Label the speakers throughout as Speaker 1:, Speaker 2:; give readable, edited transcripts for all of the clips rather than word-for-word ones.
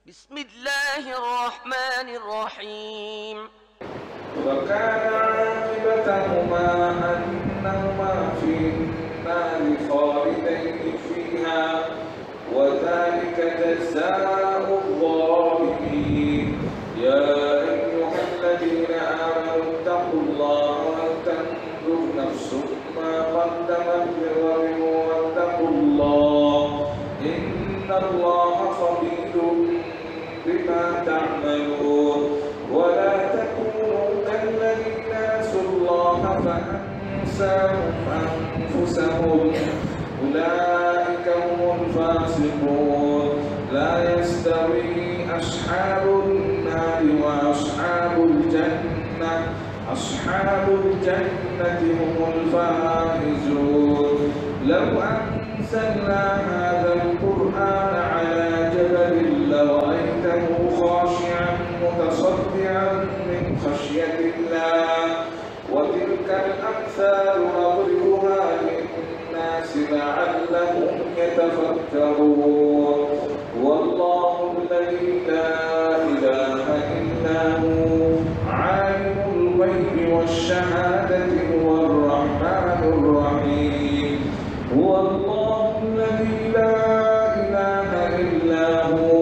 Speaker 1: بسم الله الرحمن الرحيم
Speaker 2: وكان عاقبتهما أنهما في النار خالدين فيها وذلك جزاء الظالمين يا أيها الذين آمنوا اتقوا الله ولتنظر نفس ما قدمت لغد واتقوا الله إن الله خبير بما تعملون ولا تكونوا كالذين نسوا الله فأنساهم أنفسهم أولئك هم الفاسقون لا يستوي أصحاب النار وأصحاب الجنة أصحاب الجنة هم الفائزون لو أنزلنا هذا القرآن على جبل لرأيته خاشعا متصدعا من خشية الله وتلك الأمثال نضربها للناس لعلهم يتفكرون والله الذي لا إله إلا هو عالم الغيب والشهادة هو الرحمن الرحيم هو الله الذي لا إله إلا هو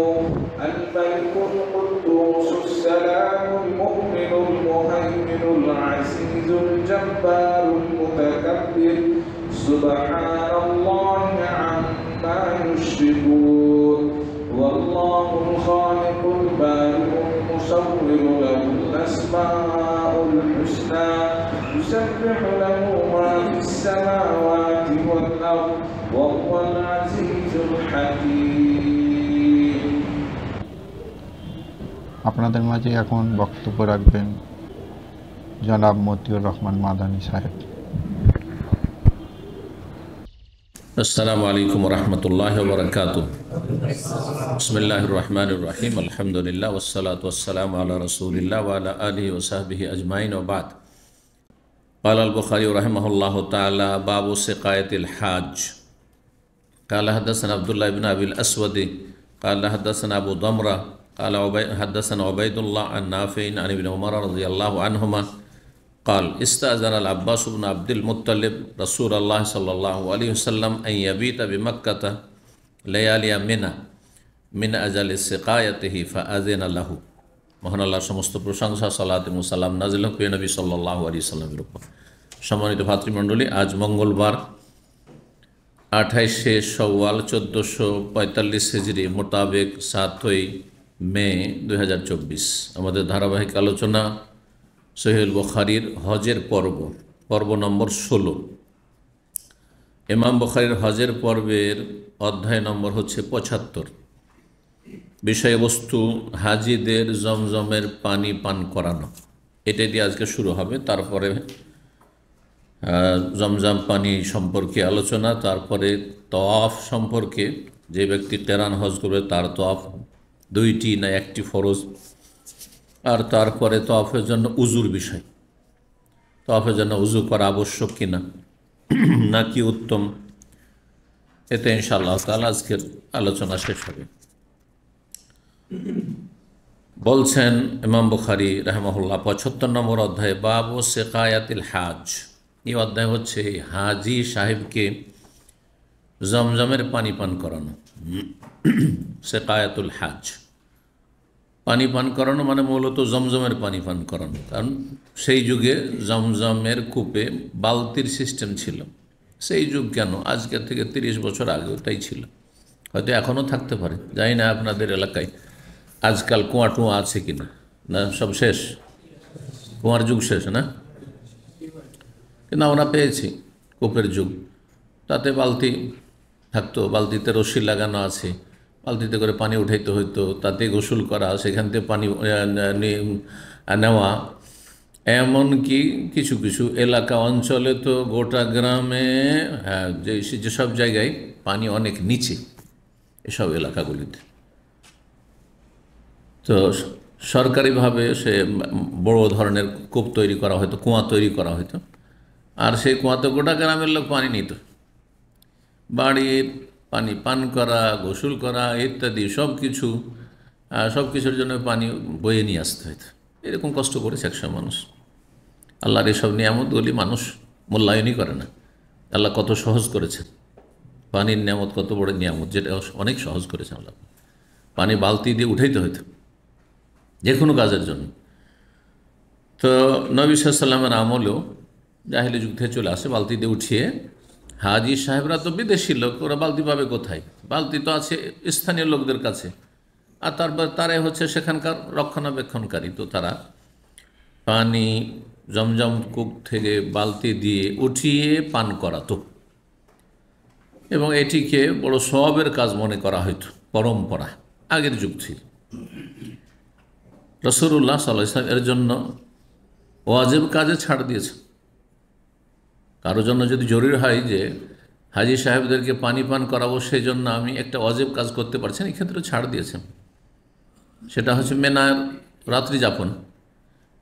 Speaker 2: الملك القدوس السلام المؤمن المهيمن العزيز الجبار المتكبر سبحان الله عما يشركون والله الخالق البارئ المصور له الأسماء الحسنى يسبح له ما في السماوات والأرض وهو العزيز الحكيم
Speaker 3: আপনাদের মাঝে এখন বক্তব্য রাখবেন জনাব মতিউর রহমান মাদানী সাহেব।
Speaker 4: السلام عليكم ورحمة الله وبركاته بسم الله الرحمن الرحيم الحمد لله والصلاة والسلام على رسول الله وعلى آله وصحبه أجمعين وبعد قال البخاري رحمه الله تعالى باب سقاية الحاج قال حدثنا عبد الله بن أبي الأسود قال حدثنا أبو ضمرة قال حدثنا عبيد الله عن نافع عن ابن عمر رضي الله عنهما قال استأذن العباس بن عبد المطلب رسول الله صلى الله عليه وسلم أن يبيت بمكة ليالي منى من أجل سقايته فأذن له মহান আল্লাহর সমস্ত প্রশংসা সালাত এবং সালাম নাজিল হোক নবী সাল্লাল্লাহু আলাইহি সাল্লামের উপর। সম্মানিত ভাতৃমণ্ডলী, আজ মঙ্গলবার 28শে শাওয়াল 1445 হিজরি মোতাবেক 7ই মে 2024 আমাদের ধারাবাহিক আলোচনা সহিহুল বুখারীর হজের পর্ব নম্বর 16। ইমাম বুখারীর হজের পর্বের অধ্যায় নম্বর হচ্ছে 75। বিষয়বস্তু হাজিদের জমজমের পানি পান করানো, এটা দিয়ে আজকে শুরু হবে। তারপরে জমজম পানি সম্পর্কে আলোচনা, তারপরে তওয়াফ সম্পর্কে, যে ব্যক্তি কেরান হজ করবে তার তওয়াফ 2টি না 1টি ফরজ, আর তারপরে তওয়াফের জন্য উজুর বিষয়, তওয়াফের জন্য উজু করা আবশ্যক কিনা নাকি উত্তম, এতে ইনশাআল্লাহ তাআলা আজকের আলোচনা শেষ হবে। বলছেন ইমাম বুখারী রাহিমাহুল্লাহ 75 নম্বর অধ্যায় বাব সিকায়াতিল হাজ। এই অধ্যায় হচ্ছে হাজি সাহেবকে জমজমের পানি পান করানো। সিকায়াতুল হাজ, পানি পান করানো মানে মূলত জমজমের পানি পান করানো, কারণ সেই যুগে জমজমের কূপে বালতির সিস্টেম ছিল। সেই যুগ কেন, আজকের থেকে 30 বছর আগে ওটাই ছিল, হয়তো এখনও থাকতে পারে, জানি না আপনাদের এলাকায় আজকাল কুয়া টুয়া আছে কিনা, না সব শেষ, কুয়ার যুগ শেষ না, কিন্তু আমরা পেয়েছি কূপের যুগ। তাতে বালতি থাকতো, বালতিতে রশি লাগানো আছে, বালতিতে করে পানি উঠাইতে হইতো, তাতে গোসল করা, সেখান থেকে পানি নেওয়া। এমনকি কিছু কিছু এলাকা অঞ্চলে তো গোটা গ্রামে, হ্যাঁ, যেসব জায়গায় পানি অনেক নিচে, এসব এলাকাগুলিতে তো সরকারিভাবে সে বড় ধরনের কূপ তৈরি করা হতো, কুয়া তৈরি করা হতো, আর সেই কুয়াতে গোটা গ্রামের লোক পানি নিত। বাড়ির পানি পান করা, গোসল করা ইত্যাদি সব কিছু সব কিছুর জন্য পানি বয়ে নিয়ে আসতে হতো। এরকম কষ্ট করেছে একসময় মানুষ। আল্লাহর এসব নিয়ামতগুলি মানুষ মূল্যায়নই করে না। আল্লাহ কত সহজ করেছেন, পানির নিয়ামত কত বড় নিয়ামত, যেটা অনেক সহজ করেছেন আল্লাহ। পানি বালতি দিয়ে উঠাইতে হতো যে কোনো কাজের জন্য। তো নবী সাল্লাল্লাহু আলাইহি ওয়াসাল্লামের আমলেও জাহেলি যুগ থেকে চলে আসে, বালতি দিয়ে উঠিয়ে হাজি সাহেবরা তো বিদেশি লোক, ওরা বালতি পাবে কোথায়? বালতি তো আছে স্থানীয় লোকদের কাছে, আর তারপর তারাই হচ্ছে সেখানকার রক্ষণাবেক্ষণকারী। তো তারা পানি জমজম কূপ থেকে বালতি দিয়ে উঠিয়ে পান করাতো এবং এটিকে বড় সওয়াবের কাজ মনে করা হইতো, পরম্পরা আগের যুগ থেকে। রাসূলুল্লাহ সাল্লাল্লাহু আলাইহি ওয়াসাল্লাম এর জন্য ওয়াজিব কাজে ছাড় দিয়েছেন। কারোর জন্য যদি জরুরি হয় যে হাজি সাহেবদেরকে পানি পান করাবো, সেই জন্য আমি একটা ওয়াজিব কাজ করতে পারছি না, এক্ষেত্রে ছাড় দিয়েছেন। সেটা হচ্ছে মেনার রাত্রি যাপন।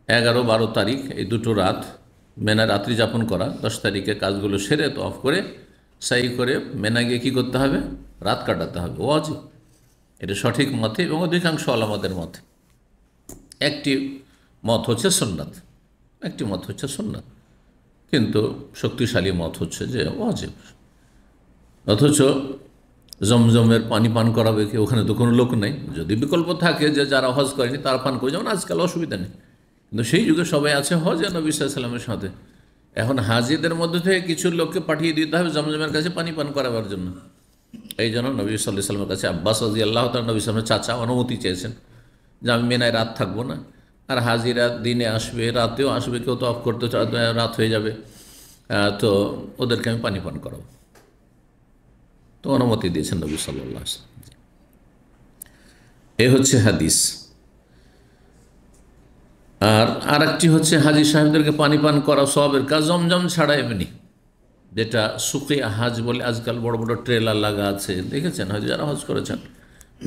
Speaker 4: 11-12 তারিখ এই দুটো রাত মেনায় রাত্রি যাপন করা, 10 তারিখে কাজগুলো সেরে তওয়াফ করে সাই করে মেনা গিয়ে কী করতে হবে? রাত কাটাতে হবে, ওয়াজিব। এটা সঠিক মতে এবং অধিকাংশ ওলামাদের মতে। একটি মত হচ্ছে সুন্নাত, একটি মত হচ্ছে সুন্নাত, কিন্তু শক্তিশালী মত হচ্ছে যে ওয়াজিব। অথচ জমজমের পানি পান করাবে কি? ওখানে তো কোনো লোক নেই। যদি বিকল্প থাকে যে যারা হজ করেনি তারা পান করে, যেমন আজকাল অসুবিধা নেই, কিন্তু সেই যুগে সবাই আছে হজ নবী সাল্লাল্লাহু আলাইহি ওয়াসাল্লামের সাথে। এখন হাজিদের মধ্যে থেকে কিছু লোককে পাঠিয়ে দিতে হবে জমজমের কাছে পানি পান করাবার জন্য। এই জন্য নবী সাল্লাল্লাহু আলাইহি ওয়াসাল্লামের কাছে আব্বাস রাদিয়াল্লাহু তাআলা নবী সাল্লামের চাচা অনুমতি চেয়েছেন যে আমি মেনায় রাত থাকবো না, আর হাজিরা দিনে আসবে রাতেও আসবে, কেউ তো অফ করতে রাত হয়ে যাবে, তো ওদেরকে আমি পানি পান করাবো। তো অনুমতি দিয়েছেন নবী সাল্লাল্লাহু আলাইহি ওয়াসাল্লাম। এ হচ্ছে হাদিস। আর একটি হচ্ছে হাজি সাহেবদেরকে পানি পান করা সওয়াবের কাজ জমজম ছাড়া এমনি, যেটা সুকিয়া হাজ বলে আজকাল বড় বড় ট্রেলার লাগা আছে, দেখেছেন হয়তো যারা হজ করেছেন।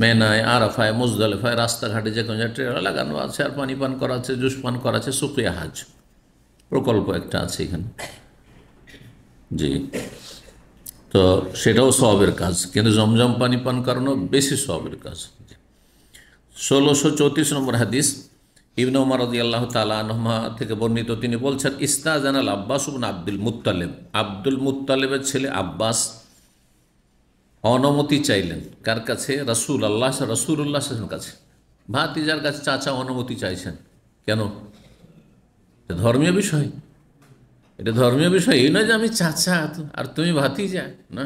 Speaker 4: মেনায়, আরাফায়, মুজদালিফায় রাস্তাঘাটে যে কোনো ট্রেলার লাগানো আছে আর পানি পান করা আছে, জুস পান করা আছে। সুকিয়া হাজ প্রকল্প একটা আছে এখানে, জি। তো সেটাও সওয়াবের কাজ, কিন্তু জমজম পানি পান করানো বেশি সওয়াবের কাজ। 1634 নম্বর হাদিস, ইবনে ওমর রাদিয়াল্লাহু তাআলা আনহুমা থেকে বর্ণিত, তিনি বলছেন ইস্তাজানাল আব্বাস ইবনে আব্দুল মুত্তালিব, আব্দুল মুত্তালিবের ছেলে আব্বাস অনুমতি চাইলেন। কার কাছে? রাসূলুল্লাহ সাল্লাল্লাহু কাছে। ভাতিজার কাছে চাচা অনুমতি চাইছেন কেন? ধর্মীয় বিষয়, এটা ধর্মীয় বিষয়। এই নয় যে আমি চাচা আর তুমি ভাতিজা, না।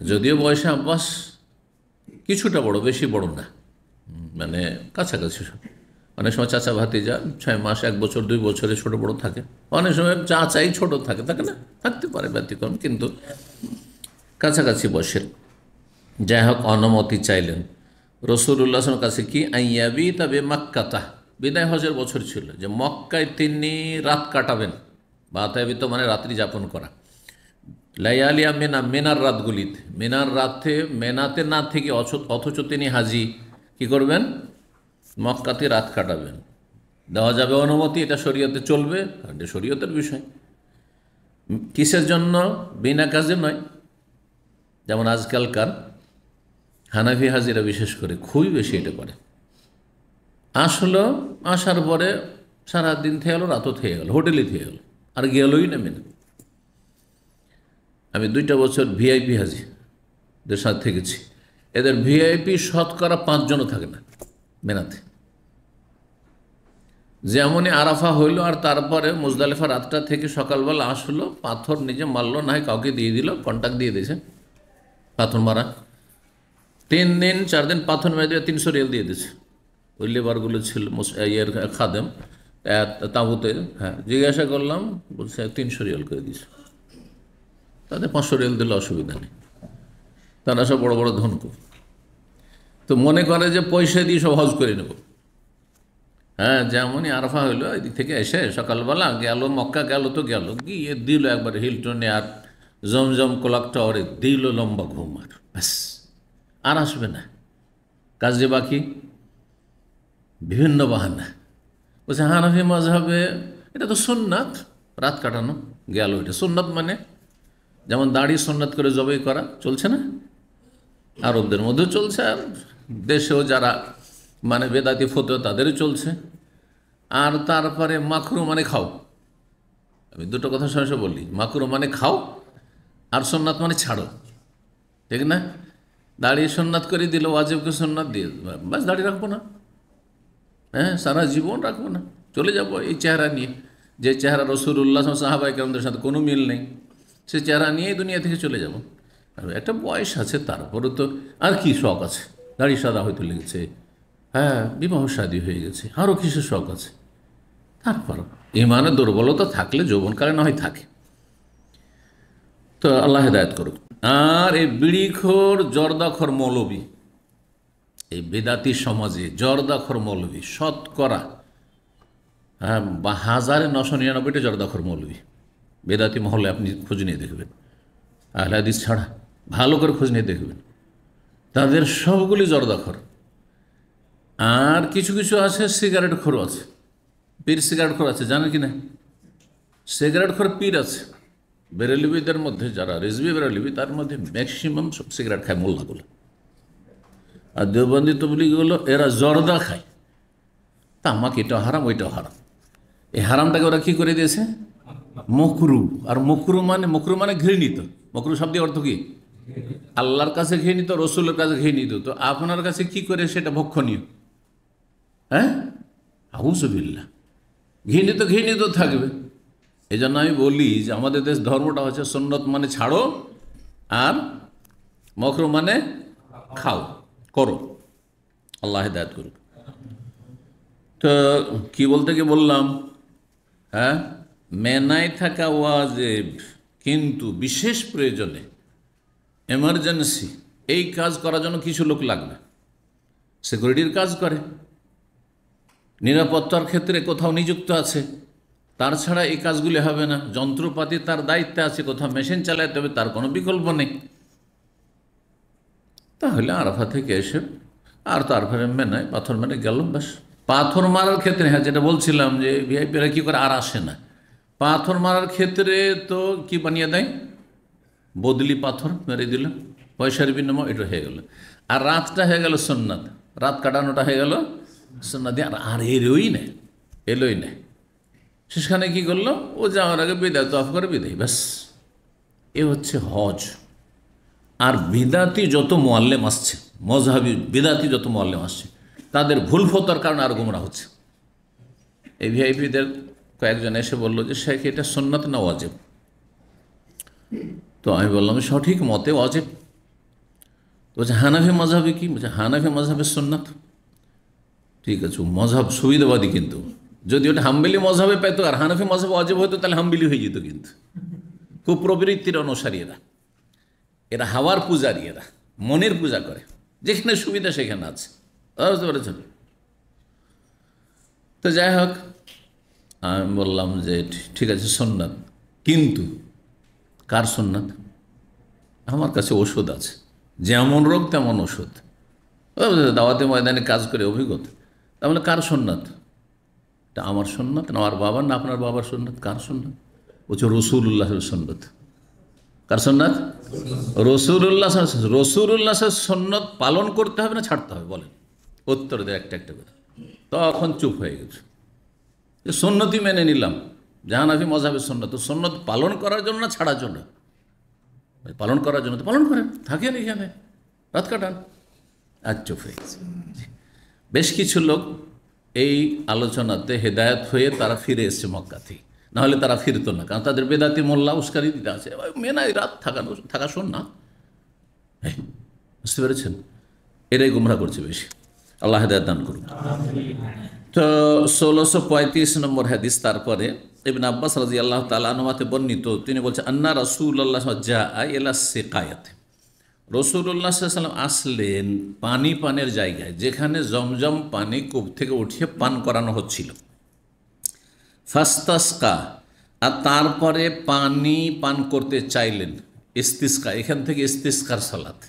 Speaker 4: যদিও বয়সে আব্বাস কিছুটা বড়, বেশি বড় না, মানে কাছাকাছি। অনেক সময় চাচা ভাতিজা 6 মাস, 1 বছর, 2 বছরে ছোট বড় থাকে। অনেক সময় চাচাই ছোট থাকে, থাকে না? থাকতে পারে ব্যতিক্রম, কিন্তু কাছাকাছি বয়সের। যাই হোক, অনুমতি চাইলেন রাসূলুল্লাহ সাল্লাল্লাহু আলাইহি ওয়াসাল্লামের কাছে। কি? আইয়াবি তবে মক্কাতা, বিদায় হজের বছর ছিল, যে মক্কায় তিনি রাত কাটাবেন। বা তাইবিত মানে রাত্রি যাপন করা। লায়ালিয়া মেনা, মেনার রাতগুলিতে, মেনার রাতে মেনাতে না থেকে অথচ তিনি হাজি কি করবেন? মক্কাতে রাত কাটাবেন। দেওয়া যাবে অনুমতি, এটা শরীয়তে চলবে, এটা শরীয়তের বিষয়। কিসের জন্য? বিনা কাজে নয়। যেমন আজকালকার হানাফি হাজিরা বিশেষ করে খুবই বেশি এটা করে। আসলো, আসার পরে সারাদিন থেকে গেলো, রাতও থেকে গেল, হোটেলে থেকে গেল, আর গেলই না মেনা। আমি 2টা বছর ভিআইপি হাজিদের সাথে থেকেছি। এদের ভিআইপি শতকরা 5 জনও থাকে না মেনাতে। যেমনই আরাফা হইল আর তারপরে মুজদালিফা রাতটা থেকে সকালবেলা আসলো, পাথর নিজে মারলো, না হয় কাউকে দিয়ে দিল, কন্ট্যাক্ট দিয়ে দিয়েছে পাথর মারা। 3 দিন 4 দিন পাথর মেরে দিয়ে 300 রিয়াল দিয়ে দিয়েছে। ওই লেবারগুলো ছিল ইয়ের খাদেম তাঁবুতে। হ্যাঁ, জিজ্ঞাসা করলাম, বলছে 300 রিয়াল করে দিয়েছে। তাদের 500 রিয়াল দিলে অসুবিধা নেই, তারা সব বড় বড় ধনকু। তো মনে করে যে পয়সা দিয়ে সব হজ করে নেব। হ্যাঁ, যেমনই আরাফা হইলো, এদিক থেকে এসে সকালবেলা গেল, মক্কা গেল, তো গেল, গিয়ে দিল একবার হিলটনে আর জমজম ক্লক টাওয়ারে দিল লম্বা ঘুম, আর ব্যাস, আর আসবে না। কাজে বাকি বিভিন্ন বাহানা। বলছে হানাফি মাযহাবে এটা তো সুন্নাত, রাত কাটানো গেল, এটা সুন্নাত। মানে যেমন দাড়ি সুন্নাত করে জবাই করা চলছে না, আরবদের মধ্যেও চলছে, আর দেশেও যারা মানে বেদাতি ফতোয়া তাদেরও চলছে। আর তারপরে মাকরু মানে খাও, আমি দুটো কথা সহসে বলি, মাকরু মানে খাও আর সুন্নাত মানে ছাড়ো, ঠিক না? দাড়ি সুন্নাত করে দিল, ওয়াজিবকে সুন্নাত দিয়ে বাস দাড়ি রাখবো না, হ্যাঁ সারা জীবন রাখবো না, চলে যাব এই চেহারা নিয়ে, যে চেহারা রাসূলুল্লাহ সাহাবায়ে কেরামদের সাথে কোনো মিল নেই, সে চেহারা নিয়ে দুনিয়া থেকে চলে যাব। আর একটা বয়স আছে, তারপরে তো আর কি শখ আছে, দাড়ি সাদা হয়তো লেগেছে, হ্যাঁ বিবাহ শাদী হয়ে গেছে, আরও কিছু শখ আছে। তারপর ইমানের দুর্বলতা থাকলে যৌবনকালে না হয় থাকে। তো আল্লাহ হেদায়েত করুক। আর এই বিড়িখোর জর্দাখোর মৌলবী, এই বেদাতি সমাজে জর্দাখোর মৌলবী শতকরা 1999টা জর্দাখোর মৌলবী বেদাতি মহলে, আপনি খোঁজ নিয়ে দেখবেন, আহলে হাদিস ছাড়া ভালো করে খোঁজ নিয়ে দেখবেন, তাদের সবগুলি জর্দাখোর। আর কিছু কিছু আছে সিগারেট খোর আছে, পীর সিগারেট খোর আছে, জানেন কি না? সিগারেট খোর পীর আছে বেরেলিবিদের মধ্যে, যারা রিজভি বেরেলিবি তার মধ্যে ম্যাক্সিমাম সব সিগারেট খায় মোল্লাগুলো, আর দেওবন্দি তবলিগগুলো এরা জর্দা খায়। তামাক এটাও হারাম, ওইটাও হারাম। এই হারামটাকে ওরা কী করে দিয়েছে? মকরু। আর মকরু মানে ঘৃণিত। মকরু শব্দের অর্থ কি? আল্লাহর কাছে ঘৃণিত, রসুলের কাছে ঘৃণিত। তো আপনার কাছে কি করে সেটা ভক্ষণীয়? হ্যাঁ, আউযুবিল্লাহ, ঘৃণিত থাকবে। এই জন্য আমি বলি যে আমাদের দেশ ধর্মটা হচ্ছে সুন্নত মানে ছাড়ো আর মকরু মানে খাও, করো। আল্লাহ হেদায়েত করুক। তো কি বলতে কি বললাম, হ্যাঁ মেনায় থাকা ওয়াজিব, কিন্তু বিশেষ প্রয়োজনে এমার্জেন্সি এই কাজ করার জন্য কিছু লোক লাগবে। সিকিউরিটির কাজ করে, নিরাপত্তার ক্ষেত্রে কোথাও নিযুক্ত আছে, তার ছাড়া এই কাজগুলি হবে না। যন্ত্রপাতি তার দায়িত্বে আছে, কোথাও মেশিন চালাতে হবে, তার কোনো বিকল্প নেই। তাহলে আরাফা থেকে এসে আর তারপরে মেনায় পাথর মেরে গেল, ব্যাস। পাথর মারার ক্ষেত্রে, হ্যাঁ যেটা বলছিলাম যে ভিআইপিরা কী করে আর আসে না, পাথর মারার ক্ষেত্রে তো কি বানিয়ে দেয়, বদলি পাথর মেরে দিল, পয়সার বিনিময়, এটা হয়ে গেল। আর রাতটা হয়ে গেল সুন্নাত, রাত কাটানোটা হয়ে গেল সুন্নাত। আর এলোই নেই। সেখানে কি করলো, ও যাওয়ার আগে বিদায় তফ করে বিদায়, ব্যাস। এ হচ্ছে হজ। আর বিদাতি যত মুআল্লিম আসছে, মজহাবি বিদাতি যত মুআল্লিম আসছে, তাদের ভুল ফতোয়ার কারণে আর গোমরা হচ্ছে। এই ভিআইপিদের কয়েকজন এসে বললো যে শেখ এটা সুন্নাত না ওয়াজিব? তো আমি বললাম সঠিক মতে ওয়াজিব। বলছে হানাফি মজহাবে কি? বলছে হানাফি মজহাবের সুন্নাত। ঠিক আছে, মজহাব সুবিধাবাদী, কিন্তু যদি ওটা হাম্বেলি মজহাবে পেতো আর হানাফি মজহাব ওয়াজিব হতো তাহলে হাম্বেলি হয়ে যেত। কিন্তু খুব প্রবৃত্তির অনুসারী এরা হাওয়ার পূজারী, এরা মনের পূজা করে, যেখানে সুবিধা সেখানে আছে। বুঝতে পেরেছেন? তো যাই হোক, আমি বললাম যে ঠিক আছে সুন্নাত, কিন্তু কার সুন্নাত? আমার কাছে ওষুধ আছে, যেমন রোগ তেমন ওষুধ। দাওয়াতে ময়দানে কাজ করে অভিজ্ঞতা। তাহলে কার সুন্নাত? এটা আমার সুন্নাত না আমার বাবার, না আপনার বাবার সুন্নাত? কার সুন্নাত? বলছে রাসূলুল্লাহর সুন্নাত। কার সুন্নাত? রাসূলুল্লাহ। রাসূলুল্লাহর সুন্নাত পালন করতে হবে না ছাড়তে হবে? বলেন, উত্তর দেয় একটা একটা করে। তখন চুপ হয়ে গেছে। যে সুন্নতি মেনে নিলাম, জাহানাফি মজহাবের সুন্নাত, তো সুন্নত পালন করার জন্য না ছাড়ার জন্য? পালন করার জন্য, তো পালন করেন, থাকেন এখানে, রাত কাটান। আর চুপ হয়ে গেছে। বেশ কিছু লোক এই আলোচনাতে হেদায়েত হয়ে তারা ফিরে এসছে মক্কা থেকে, নাহলে তারা ফিরতো না, কারণ তাদের বেদাতি মোল্লা উস্কারি দিতে আছে, মেনায় রাত থাকা শোন না। বুঝতে পেরেছেন? এরাই গুমরা করছে বেশি। আল্লাহ হেদায়েত দান করুন। তো 1635 নম্বর হাদিস। তারপরে ইবনে আব্বাস রাদিয়াল্লাহু তাআলা আনহুতে বর্ণিত, তিনি বলছেন আন্না রাসূলুল্লাহ জাআ ইলা সিকায়াতে, রাসূলুল্লাহ সাল্লাল্লাহু আলাইহি ওয়াসাল্লাম আসলেন পানের জায়গায়, যেখানে জমজম পানি কূপ থেকে উঠিয়ে পান করানো হচ্ছিল। ফাস্তাসকা, আর তারপরে পানি পান করতে চাইলেন। ইস্তিসকা, এখান থেকে ইস্তিসকার সালাত,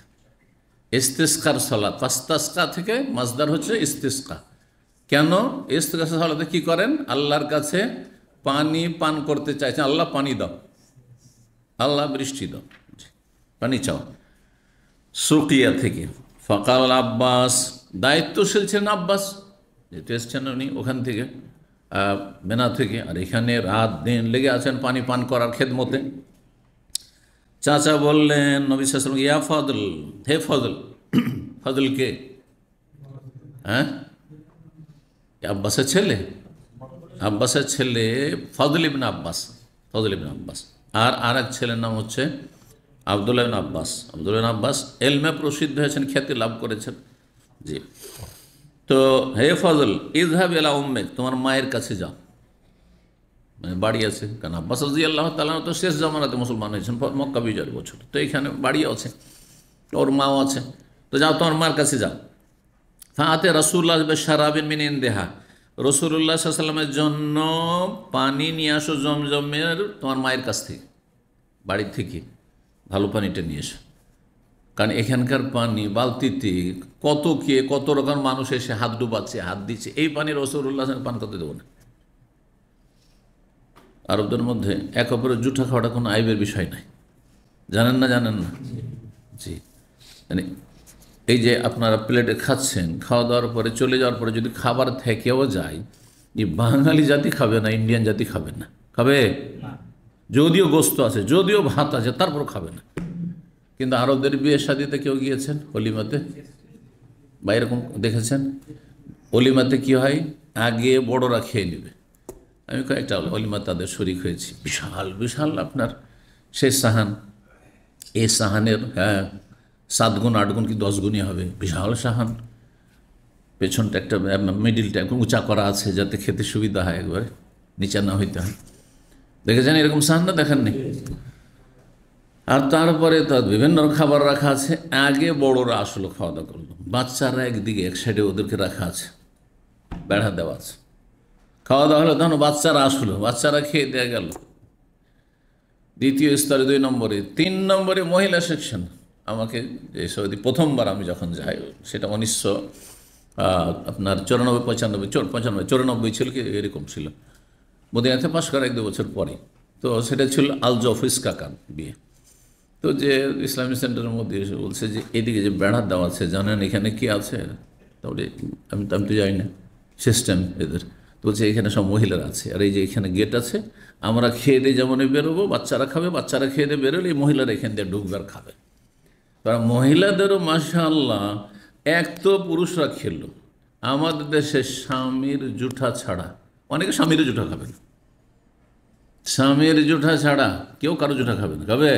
Speaker 4: ইস্তিসকার সালাত। ফাস্তাসকা থেকে মাসদার হচ্ছে ইস্তিসকা। কেন? ইস্তিসকার সালাতে কি করেন? আল্লাহর কাছে পানি পান করতে চাইছেন, আল্লাহ পানি দাও, আল্লাহ বৃষ্টি দাও, পানি চাও। সুকিয়া থেকে ফকাল আব্বাস, দায়িত্বশীল ছিলেন আব্বাস, যেহেতু এসছেন উনি ওখান থেকে বেনা থেকে, আর এখানে রাত দিন লেগে আছেন পানি পান করার খেদমতে। চাচা বললেন নবী সাল্লাল্লাহু আলাইহি ওয়াসাল্লাম, ইয়া ফজল, হে ফজল। ফজল কে? হ্যাঁ, আব্বাসের ছেলে, আব্বাসের ছেলে ফজল ইবনে আব্বাস, ফজল ইবনে আব্বাস। আর এক ছেলের নাম হচ্ছে আব্দুল্লাহ ইবনে আব্বাস। আব্দুল্লাহ ইবনে আব্বাস এলমে প্রসিদ্ধ হয়েছেন, খ্যাতি লাভ করেছেন। জি, তো হে ফজল, ইযহাব ইলা উম্মিক, তোমার মায়ের কাছে যাও, মানে বাড়ি আছে। কারণ আব্বাস রাদিয়াল্লাহু তাআলা তো শেষ জামানাতে মুসলমান হয়েছেন, মক্কা বিজয়ের বছর, তো এখানে বাড়িও আছে, ওর মাও আছে। তো যাও, তোমার মার কাছে যাও। ফাতে রাসূলুল্লাহ বিশারাবিন মিন ইনদিহা, রাসূলুল্লাহ সাল্লাল্লাহু আলাইহি ওয়াসাল্লামের জন্য পানি নিয়ে আসো জমজমের তোমার মায়ের কাছ থেকে, বাড়ির থেকে ভালো পানিটা নিয়ে এসো। কারণ এখানকার পানি বালতিতে কত রকম মানুষ এসে হাত ডুবাচ্ছে, হাত দিচ্ছে, এই পানি রাসূলুল্লাহ পান করতে দেবো না। আরবদের মধ্যে এক অপরের জুঠা খাওয়াটা কোনো আইবের বিষয় নাই, জানেন না? জানেন না? জি, মানে এই যে আপনারা প্লেটে খাচ্ছেন, খাওয়া দাওয়ার পরে চলে যাওয়ার পরে যদি খাবার থেকেও যায়, এই বাঙালি জাতি খাবে না, ইন্ডিয়ান জাতি খাবে না, খাবে? যদিও গোস্ত আছে, যদিও ভাত আছে, তারপর খাবে না। কিন্তু আরবদের বিয়ে শাদিতে কেউ গিয়েছেন অলিমাতে, বা এরকম দেখেছেন? অলিমাতে কি হয়, আগে বড়রা খেয়ে নেবে। আমি কয়েকটা অলিমা তাদের শরিক হয়েছি, বিশাল বিশাল আপনার সেই সাহান, এই সাহানের 7 গুণ 8 গুণ কি 10 গুণই হবে, বিশাল সাহান। পেছনটা একটা মিডিলটা একদম উঁচা করা আছে যাতে খেতে সুবিধা হয়, একবারে নিচে না হইতে হয়। দেখেছেন এরকম সাহান? না দেখেননি? আর তারপরে তার বিভিন্ন খাবার রাখা আছে, আগে বড়রা আসলো খাওয়া দাওয়া করলো, বাচ্চারা একদিকে এক সাইডে ওদেরকে রাখা আছে, বেড়া দেওয়া আছে। খাওয়া দাওয়া হলো, তখন বাচ্চারা আসলো, বাচ্চারা খেয়ে দেওয়া গেল। দ্বিতীয় স্তরে 2 নম্বরে, 3 নম্বরে মহিলা সেকশন। আমাকে যে সৌদি প্রথমবার আমি যখন যাই, সেটা 1994 ছিল কি এরকম ছিল, মদিনাতে পাশ করা 1-2 বছর পরে। তো সেটা ছিল আল জফিস কাকার বিয়ে। তো যে ইসলামিক সেন্টারের মধ্যে এসে বলছে যে এদিকে যে বেড়া দেওয়া আছে, জানেন এখানে কি আছে? তাহলে আমি তো জানি না সিস্টেম এদের। তো বলছে এখানে সব মহিলারা আছে, আর এই যে এখানে গেট আছে, আমরা খেয়ে দিয়ে যেমন বেরোবো, বাচ্চারা খাবে, বাচ্চারা খেয়ে দিয়ে বেরোলে এই মহিলারা এখান দিয়ে ঢুকবে আর খাবে। কারণ মহিলাদেরও মাশাআল্লাহ, এক তো পুরুষরা খেলো, আমাদের দেশে স্বামীর জুঠা ছাড়া, অনেকে স্বামীর জুঠা খাবে না, স্বামীর জুঠা ছাড়া কেউ কারো জুঠা খাবে না, খাবে?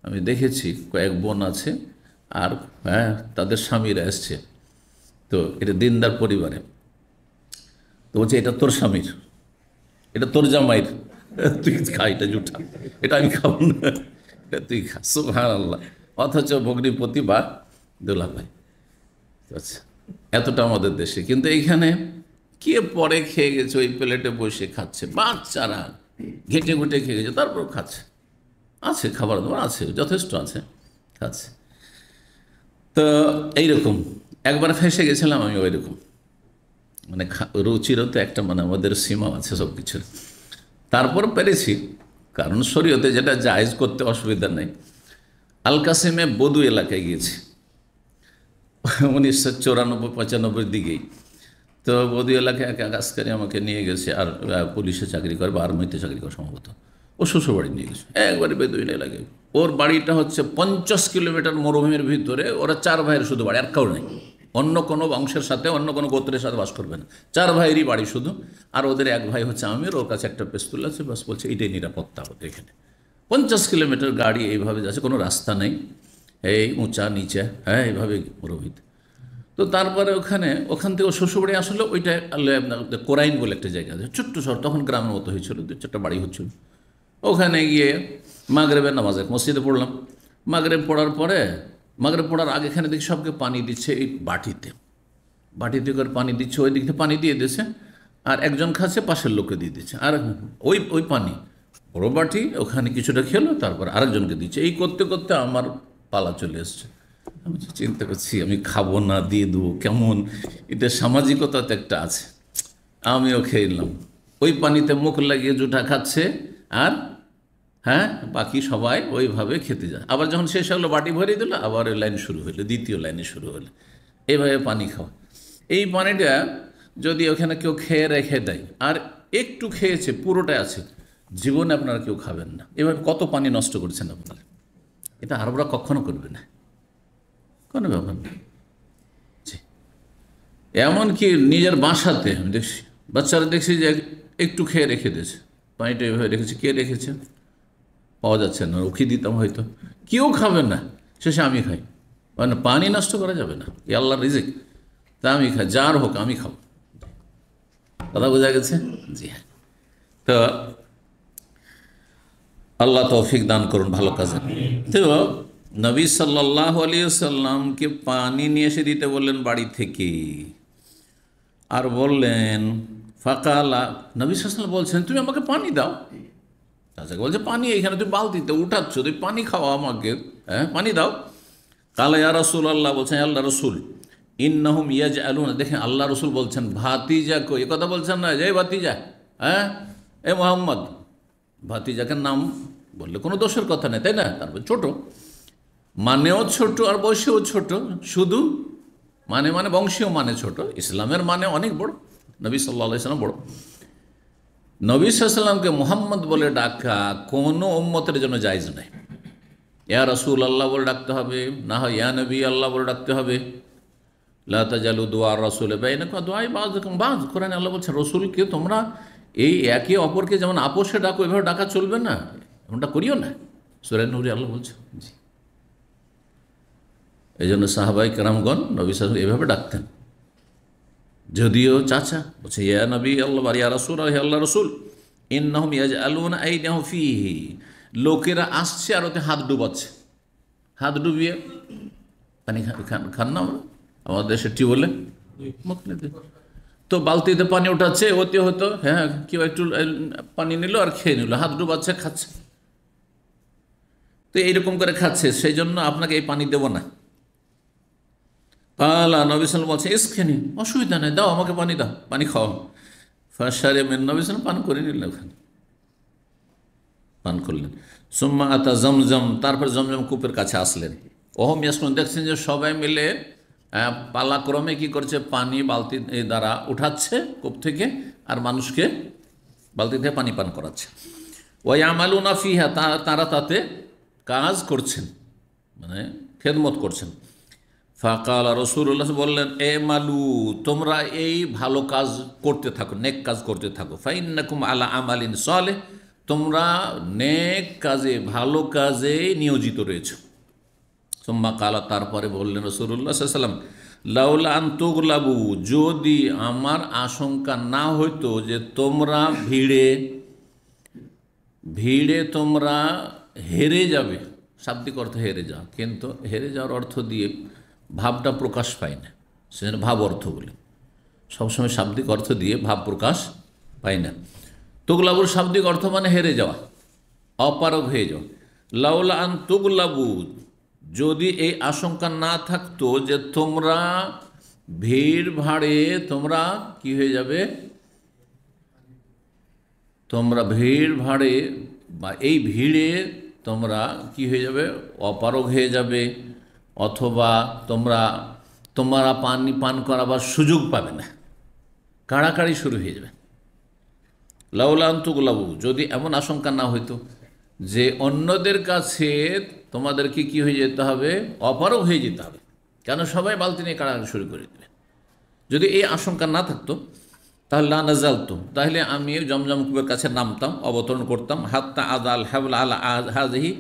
Speaker 4: আমি দেখেছি কয়েক বোন আছে, আর তাদের স্বামীরা এসছে, তো এটা দিনদার পরিবারে, তো বলছে এটা তোর স্বামীর, এটা তোর জামাইর, তুই খা এটা জুঠা, এটা আমি খাবো না, এটা তুই খা। সুবহানাল্লাহ। অথচ ভগ্নিপতি বা দুলাভাই, আচ্ছা এতটা আমাদের দেশে। কিন্তু এইখানে কে পরে খেয়ে গেছে, ওই প্লেটে বসে খাচ্ছে, বাচ্চারা ঘেঁটে ঘুটে খেয়ে গেছে, তারপর খাচ্ছে, আছে খাবার দাবার আছে, যথেষ্ট আছে, খাচ্ছে। তো এইরকম একবার ফেঁসে গেছিলাম আমি ওইরকম, মানে রুচিরও তো একটা মানে আমাদের সীমা আছে সব কিছুর। তারপর পেরেছি, কারণ শরীয়তে যেটা জায়েজ করতে অসুবিধা নেই। আল কাসিমে বদু এলাকায় গিয়েছি 1994-95 দিকেই। তো বদু এলাকায় এক আজকারি আমাকে নিয়ে গেছে, আর পুলিশে চাকরি করে বা আর্মিতে চাকরি করে সম্ভবত, ও শ্বশুরবাড়ি নিয়ে গেছে, একবারে বেদুইন এলাকায়। ওর বাড়িটা হচ্ছে 50 কিলোমিটার মরুভূমির ভিতরে, ওরা 4 ভাইয়ের শুধু বাড়ি, আর কাউ নেই, অন্য কোনো বংশের সাথে, অন্য কোনো গোত্রের সাথে বাস করবে না, 4 ভাইয়েরই বাড়ি শুধু। আর ওদের এক ভাই হচ্ছে আমির, ওর কাছে একটা পিস্তল আছে, বাস বলছে এটাই নিরাপত্তা হতো এখানে। 50 কিলোমিটার গাড়ি এইভাবে যাচ্ছে, কোনো রাস্তা নেই, এই উঁচা নিচে, এইভাবে মরুভূমিতে। তো তারপরে ওখান থেকে শ্বশুরবাড়ি আসলে ওইটা কোরাইন বলে একটা জায়গা আছে, ছোট্ট শহর, তখন গ্রামের মতো হয়েছিল, 2-4টা বাড়ি হচ্ছিল। ওখানে গিয়ে মাগরেবের নামাজ এক মসজিদে পড়লাম। মাগরেব পড়ার পরে, মাগরেব পড়ার আগে এখানে দেখি সবকে পানি দিচ্ছে এই বাটিতে করে পানি দিচ্ছে, ওই দিক থেকে পানি দিয়ে দিচ্ছে, আর একজন খাচ্ছে, পাশের লোককে দিয়ে দিচ্ছে, আর ওই পানি বড় বাটি, ওখানে কিছুটা খেলো, তারপর আরেকজনকে দিচ্ছে। এই করতে করতে আমার পালা চলে এসছে। আমি চিন্তা করছি আমি খাবো না, দিয়ে দেবো, কেমন, এটা সামাজিকতা তো একটা আছে। আমিও খেয়ে নিলাম, ওই পানিতে মুখ লাগিয়ে জুঠা খাচ্ছে, আর হ্যাঁ, বাকি সবাই ওইভাবে খেতে যায়। আবার যখন শেষ হলো বাটি ভরিয়ে দিল, আবার ওই লাইন শুরু হলো, দ্বিতীয় লাইনে শুরু হলো, এইভাবে পানি খাওয়া। এই পানিটা যদি ওখানে কেউ খেয়ে রেখে দেয় আর একটু খেয়েছে, পুরোটাই আছে, জীবনে আপনারা কেউ খাবেন না। এভাবে কত পানি নষ্ট করছেন আপনারা, এটা আরবরা কখনো করবে না, কোনো ব্যাপার না। জি, এমনকি নিজের বাসাতে আমি দেখছি, বাচ্চারা দেখছি যে একটু খেয়ে রেখে দিয়েছে, পানিটা এভাবে রেখেছে, কে রেখেছে পাওয়া যাচ্ছে না, রুখি দিতাম হয়তো, কেউ খাবে না, শেষে আমি খাই। মানে পানি নষ্ট করা যাবে না, এ আল্লাহর রিজিক, তা আমি খাই, যার হোক আমি খাবো। কথা বোঝা গেছে? জি হ্যাঁ। তো আল্লাহ তৌফিক দান করুন ভালো কাজে। তো নবী সাল্লাল্লাহু আলাইহি ওয়াসাল্লামকে পানি নিয়ে এসে দিতে বললেন বাড়ি থেকে, আর বললেন ফাকালা, নবী সাল্লাল্লাহু আলাইহি ওয়াসাল্লাম বলছেন তুমি আমাকে পানি দাও। আচ্ছা, বলছে পানি এখানে তুমি বালতিতে উঠাচ্ছ, তুমি পানি খাওয়া আমাকে, হ্যাঁ পানি দাও। কালা ইয়া রাসূলুল্লাহ, বলছেন আল্লাহ রসুল, ইন্নাহুম ইয়াজআলুনা, দেখেন আল্লাহ রসুল বলছেন ভাতিজাকে, এ কথা বলছেন না যে ভাতিজা, হ্যাঁ এ মোহাম্মদ, ভাতিজাকে নাম বললে কোনো দোষের কথা নেই, তাই না? তারপর ছোট, মানেও ছোট আর বয়সেও ছোট, শুধু মানে বংশীয় মানে ছোট, ইসলামের মানে অনেক বড়, নবী সাল্লাল্লাহু আলাইহি ওয়াসাল্লাম বড়। নবী সাল্লাল্লাহু আলাইহি ওয়াসাল্লামকে মুহাম্মদ বলে ডাকা কোনো উম্মতের জন্য জায়েজ নাই। ইয়া রাসূল আল্লাহ বলে ডাকতে হবে, না হয় ইয়া নবী আল্লাহ বলে ডাকতে হবে। লা তাজালু দুআ রাসূল বাইনাকুম দুআই বাযুকুম বায, কোরআনে আল্লাহ বলছেন রসুলকে তোমরা এই একে অপরকে যেমন আপোষে ডাকো, এভাবে ডাকা চলবে না, এমনটা করিও না, সূরা নূরে আল্লাহ বলছে। জি, এই জন্য সাহাবাই কেরামগণ নবী সাল্লাল্লাহু আলাইহি ওয়াসাল্লাম এভাবে ডাকতেন, যদিও চাচা বলছে ইয়া নবী আল্লাহ ইয়া রাসূল, হে আল্লাহ রসুল, ইন্নাহুম ইয়াজআলুনা আইদাহুম ফীহি, লোকেরা আসছে আর ওতে হাত ডুবাচ্ছে, হাত ডুবিয়ে পানি খান না, আমাদের দেশে টিউবওয়েলে মুখ নিতে, তো বালতিতে পানি উঠাচ্ছে, ওতে হতো হ্যাঁ কেউ একটু পানি নিল আর খেয়ে নিল, হাত ডুবাচ্ছে খাচ্ছে, তো এইরকম করে খাচ্ছে, সেই জন্য আপনাকে এই পানি দেবো না। আল্লাহ নবী সাল্লাম বলছে এসখানি, অসুবিধা নেই, দাও আমাকে পানি দাও, পানি খাও। ফাশারে মেন, নবী সাল্লাম পান করে নিলেন, ওখানে পান করলেন। সুম্মা আতা জমজম, তারপর জমজম কূপের কাছে আসলেন। ওহম ইয়াসনুন, দেখছেন যে সবাই মিলে পালাক্রমে কি করছে, পানি বালতি দ্বারা উঠাচ্ছে কূপ থেকে আর মানুষকে বালতি থেকে পানি পান করাচ্ছে। ওয়ায়ামালুনা ফিহা, তারা তাতে কাজ করছেন, মানে খেদমত করছেন। ফাকাল রাসূলুল্লাহ বললেন এ মালু, তোমরা এই ভালো কাজ করতে থাকো, নেক কাজ করতে থাকো। ফাইন্নাকুম আলা আমালিন সালেহ, তোমরা নেক কাজে ভালো কাজে নিয়োজিত রয়েছে। সুম্মা কালা, তারপরে বললেন রাসূলুল্লাহ সাল্লাল্লাহু আলাইহি ওয়াসাল্লাম লাউলা আন তুগলাবু, যদি আমার আশঙ্কা না হইতো যে তোমরা ভিড়ে তোমরা হেরে যাবে, শাব্দিক অর্থ হেরে যাও, কিন্তু হেরে যাওয়ার অর্থ দিয়ে ভাবটা প্রকাশ পায় না, সেজন্য ভাব অর্থ বলে, সবসময় শাব্দিক অর্থ দিয়ে ভাব প্রকাশ পায় না। তুগলাবুর শাব্দিক অর্থ মানে হেরে যাওয়া, অপারগ হয়ে যাওয়া। লাউলা আন তুগলাবু, যদি এই আশঙ্কা না থাকতো যে তোমরা ভিড় ভাড়ে তোমরা কি হয়ে যাবে, তোমরা ভিড় ভাড়ে বা এই ভিড়ে তোমরা কি হয়ে যাবে, অপারগ হয়ে যাবে, অথবা তোমরা পানি পান করাবার সুযোগ পাবে না, কাড়াকাড়ি শুরু হয়ে যাবে। লাউলা আন তুগলাবু, যদি এমন আশঙ্কা না হইতো যে অন্যদের কাছে তোমাদেরকে কি হয়ে যেতে হবে, অপারগ হয়ে যেতে হবে, কেন সবাই বালতি নিয়ে কাড়াকাড়ি শুরু করে দেবে, যদি এই আশঙ্কা না থাকতো তাহলে লা নাজালতু, তাহলে আমি জমজম কূপের কাছে নামতাম, অবতরণ করতাম, হাত্তা আদাল হাবল আলা হাযিহি,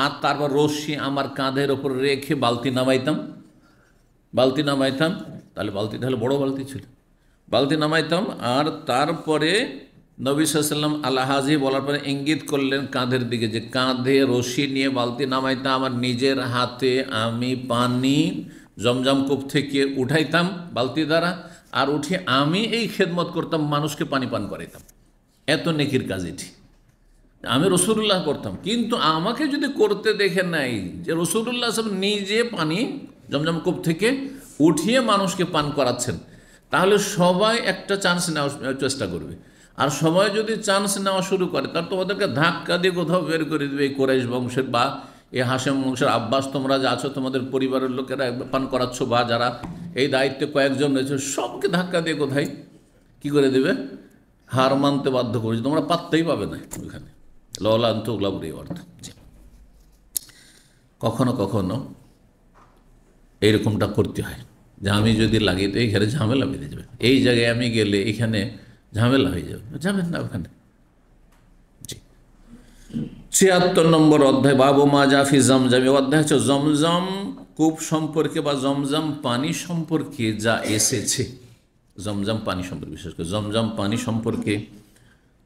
Speaker 4: আর তারপর রশ্মি আমার কাঁধের ওপর রেখে বালতি নামাইতাম, তাহলে বড় বালতি ছিল, বালতি নামাইতাম, আর তারপরে নবী সাল্লাল্লাহু আলাইহি ওয়াসাল্লাম আলা হাযিহি বলার পরে ইঙ্গিত করলেন কাঁধের দিকে, যে কাঁধে রশি নিয়ে বালতি নামাইতাম, আমার নিজের হাতে আমি পানি জমজম কূপ থেকে উঠাইতাম বালতি দ্বারা, আর উঠে আমি এই খেদমত করতাম, মানুষকে পানি পান করাইতাম। এত নেকির কাজ এটি, আমি রাসূলুল্লাহ করতাম, কিন্তু আমাকে যদি করতে দেখে নাই যে রাসূলুল্লাহ সব নিজে পানি জমজম কূপ থেকে উঠিয়ে মানুষকে পান করাচ্ছেন, তাহলে সবাই একটা চান্স নেওয়ার চেষ্টা করবে, আর সময় যদি চান্স নেওয়া শুরু করে তার তোমাদেরকে ধাক্কা দিয়ে কোথাও বের করে দেবে। এই কোরাইশ বংশের বা এই হাশেম বংশের আব্বাস, তোমরা যা আছো, তোমাদের পরিবারের লোকেরা পান করাচ্ছ, বা যারা এই দায়িত্বে কয়েকজন রয়েছে, সবকে ধাক্কা দিয়ে কোথায় কি করে দেবে, হার মানতে বাধ্য করেছে। তোমরা পাত্তাই পাবে না ওইখানে। ললান্ত উগলাবুরি অর্থ। কখনো কখনো এইরকমটা করতে হয় যে আমি যদি লাগি তো এইখানে ঝামেলা বেঁধে যাবে, এই জায়গায় আমি গেলে এখানে ঝামেলা হয়ে যাবে, যাবেন না ওখানে। ৭৬ নম্বর অধ্যায়, বাবু মা জাফি জমজম। অধ্যায় হচ্ছে জমজম কূপ সম্পর্কে বা জমজম পানি সম্পর্কে যা এসেছে। জমজম পানি সম্পর্কে, বিশেষ করে জমজম পানি সম্পর্কে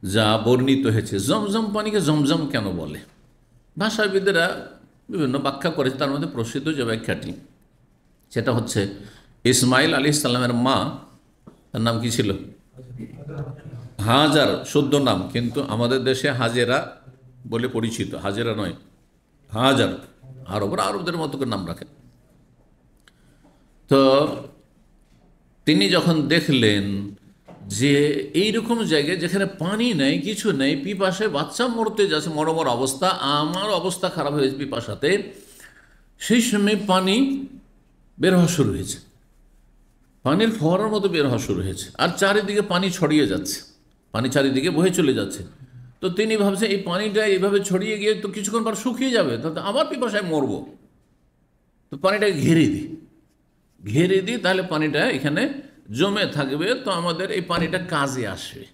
Speaker 4: যা বর্ণিত হয়েছে। জমজম পানিকে জমজম কেন বলে, ভাষাবিদেরা বিভিন্ন ব্যাখ্যা করেছে। তার মধ্যে প্রসিদ্ধ যে ব্যাখ্যাটি, সেটা হচ্ছে ইসমাইল আলাইহিস সালামের মা, তার নাম কি ছিল? হাজার, শুদ্ধ নাম, কিন্তু আমাদের দেশে হাজেরা বলে পরিচিত। হাজেরা নয়, হাজার। আরবদের মতো করে নাম রাখেন। তো তিনি যখন দেখলেন যে এইরকম জায়গায় যেখানে পানি নেই, কিছু নেই, পিপাসায় বাচ্চা মরতে যাচ্ছে, মরমর অবস্থা, আমার অবস্থা খারাপ হয়েছে পিপাসাতে, সেই সময় পানি বের হওয়া শুরু হয়েছে, পানির ফোয়ারার মতো বের হওয়া শুরু হয়েছে, আর চারিদিকে পানি ছড়িয়ে যাচ্ছে, পানি চারিদিকে বয়ে চলে যাচ্ছে। তো তিনি ভাবছেন এই পানিটা এইভাবে ছড়িয়ে গিয়ে তো কিছুক্ষণ পর শুকিয়ে যাবে, তাহলে আবার পিপাসায় মরব, তো পানিটাকে ঘেরে দিই, তাহলে পানিটা এখানে জমে থাকবে, তো আমাদের এই পানিটা কাজে আসবে।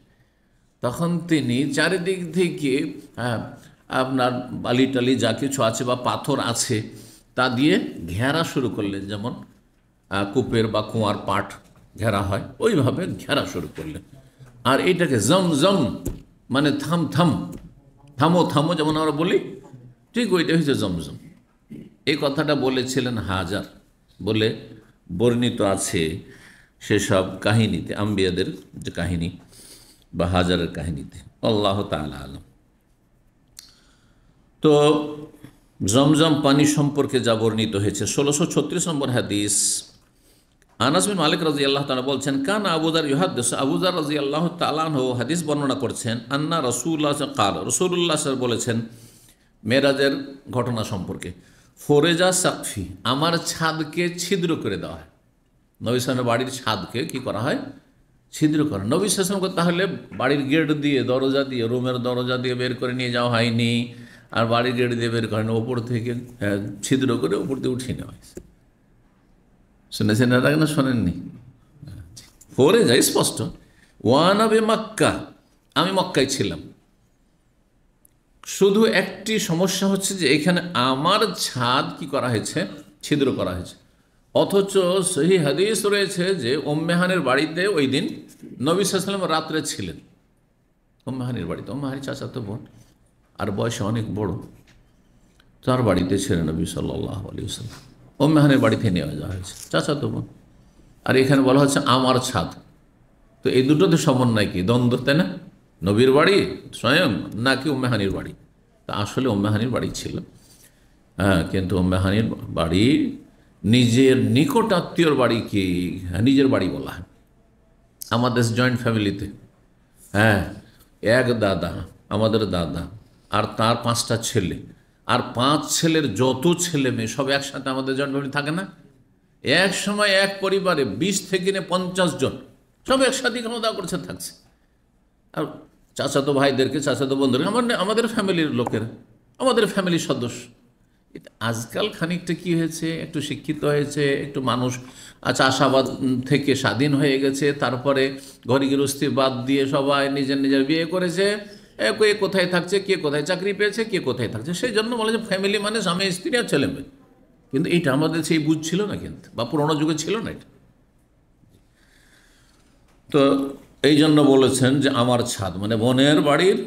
Speaker 4: তখন তিনি চারিদিক থেকে আপনার বালি টালি যা কিছু আছে বা পাথর আছে তা দিয়ে ঘেরা শুরু করলেন, যেমন কূপের বা কুয়ার পাট ঘেরা হয়, ওইভাবে ঘেরা শুরু করলেন। আর এইটাকে জমজম মানে থামো যেমন আমরা বলি, ঠিক ওইটা হচ্ছে জমজম। এই কথাটা বলেছিলেন হাজার বলে বর্ণিত আছে সেসব কাহিনীতে, আম্বিয়াদের যে কাহিনী বা হাজারের কাহিনীতে। আল্লাহ তাআলা আলাম। তো জমজম পানি সম্পর্কে যা বর্ণিত হয়েছে, 1636 নম্বর হাদিস, আনাস বিন মালিক রাদিয়াল্লাহু তাআলা বলছেন, কান আবুযার ইউহাদ্দিস, আবুযার রাদিয়াল্লাহু তাআলা আনহু হাদিস বর্ণনা করছেন, আন্না রাসূলুল্লাহ ক্বাল, রাসূলুল্লাহ সাল্লাল্লাহু বলেছেন মেরাজের ঘটনা সম্পর্কে, ফোরেজা সাকফি, আমার ছাদকে ছিদ্র করে দেওয়া হয়। নবী সাল্লাল্লাহু বাড়ির ছাদকে কি করা হয়? ছিদ্র করা। নবী সাল্লাল্লাহু তাহলে বাড়ির গেট দিয়ে, দরজা দিয়ে, রুমের দরজা দিয়ে বের করে নিয়ে যাওয়া হয়নি, আর বাড়ির গেট দিয়ে বের করেন, ওপর থেকে ছিদ্র করে ওপর দিয়ে উঠিয়ে নেওয়া হয়েছে। শুনেছেন এর আগে না শোনেননি? পরে যাই স্পষ্ট, ওয়ানাবে মক্কা, আমি মক্কায় ছিলাম। শুধু একটি সমস্যা হচ্ছে যে এখানে আমার ছাদ কি করা হয়েছে? ছিদ্র করা হয়েছে। অথচ সহিহ হাদিস রয়েছে যে উম্মে হানির বাড়িতে ওই দিন নবী সাল্লাল্লাহু আলাইহি ওয়াসাল্লাম রাত্রে ছিলেন। উম্মে হানির বাড়িতে, উম্মে হানির চাচাতো বোন, আর বয়সে অনেক বড়, তার বাড়িতে ছিলেন নবী সাল্লাল্লাহু আলাইহি ওয়াসাল্লাম। উম্মে হানির বাড়িতে নিয়ে যাওয়া হয়েছে, চাচাতো বোন। আর এখানে বলা হচ্ছে আমার ছাদ। তো এই দুটোতে সমন্বয় কি? দ্বন্দ্ব, তাই না? নবীর বাড়ি স্বয়ং নাকি উম্মে হানির বাড়ি? তা আসলে উম্মে হানির বাড়ি ছিল, কিন্তু উম্মে হানির বাড়ি নিজের নিকট আত্মীয়র বাড়িকে নিজের বাড়ি বলা হয়। আমাদের জয়েন্ট ফ্যামিলিতে এক দাদা, আমাদের দাদা আর তার 5টা ছেলে, আর 5 ছেলের যত ছেলে মেয়ে সব একসাথে আমাদের জয়েন্ট ফ্যামিলি থাকে না? এক সময় এক পরিবারে 20 থেকে 50 জন সব একসাথে খাওয়া দাওয়া করছে, থাকছে। আর চাচাতো ভাইদেরকে, চাচাতো বন্ধুদেরকে আমাদের ফ্যামিলির লোকের, আমাদের ফ্যামিলির সদস্য। আজকাল খানিকটা কি হয়েছে, একটু শিক্ষিত হয়েছে, একটু মানুষ চাষাবাদ থেকে স্বাধীন হয়ে গেছে, তারপরে ঘর গৃহস্থী বাদ দিয়ে সবাই নিজের নিজের বিয়ে করেছে, কে কোথায় থাকছে, কে কোথায় চাকরি পেয়েছে, কে কোথায় থাকছে, সেই জন্য বলে যে ফ্যামিলি মানে স্বামী স্ত্রী আর ছেলে মেয়ে। কিন্তু এইটা আমাদের সেই বুঝ ছিল না, কিন্তু বা পুরোনো যুগে ছিল না এটা। তো এই জন্য বলেছেন যে আমার ছাদ মানে বোনের বাড়ির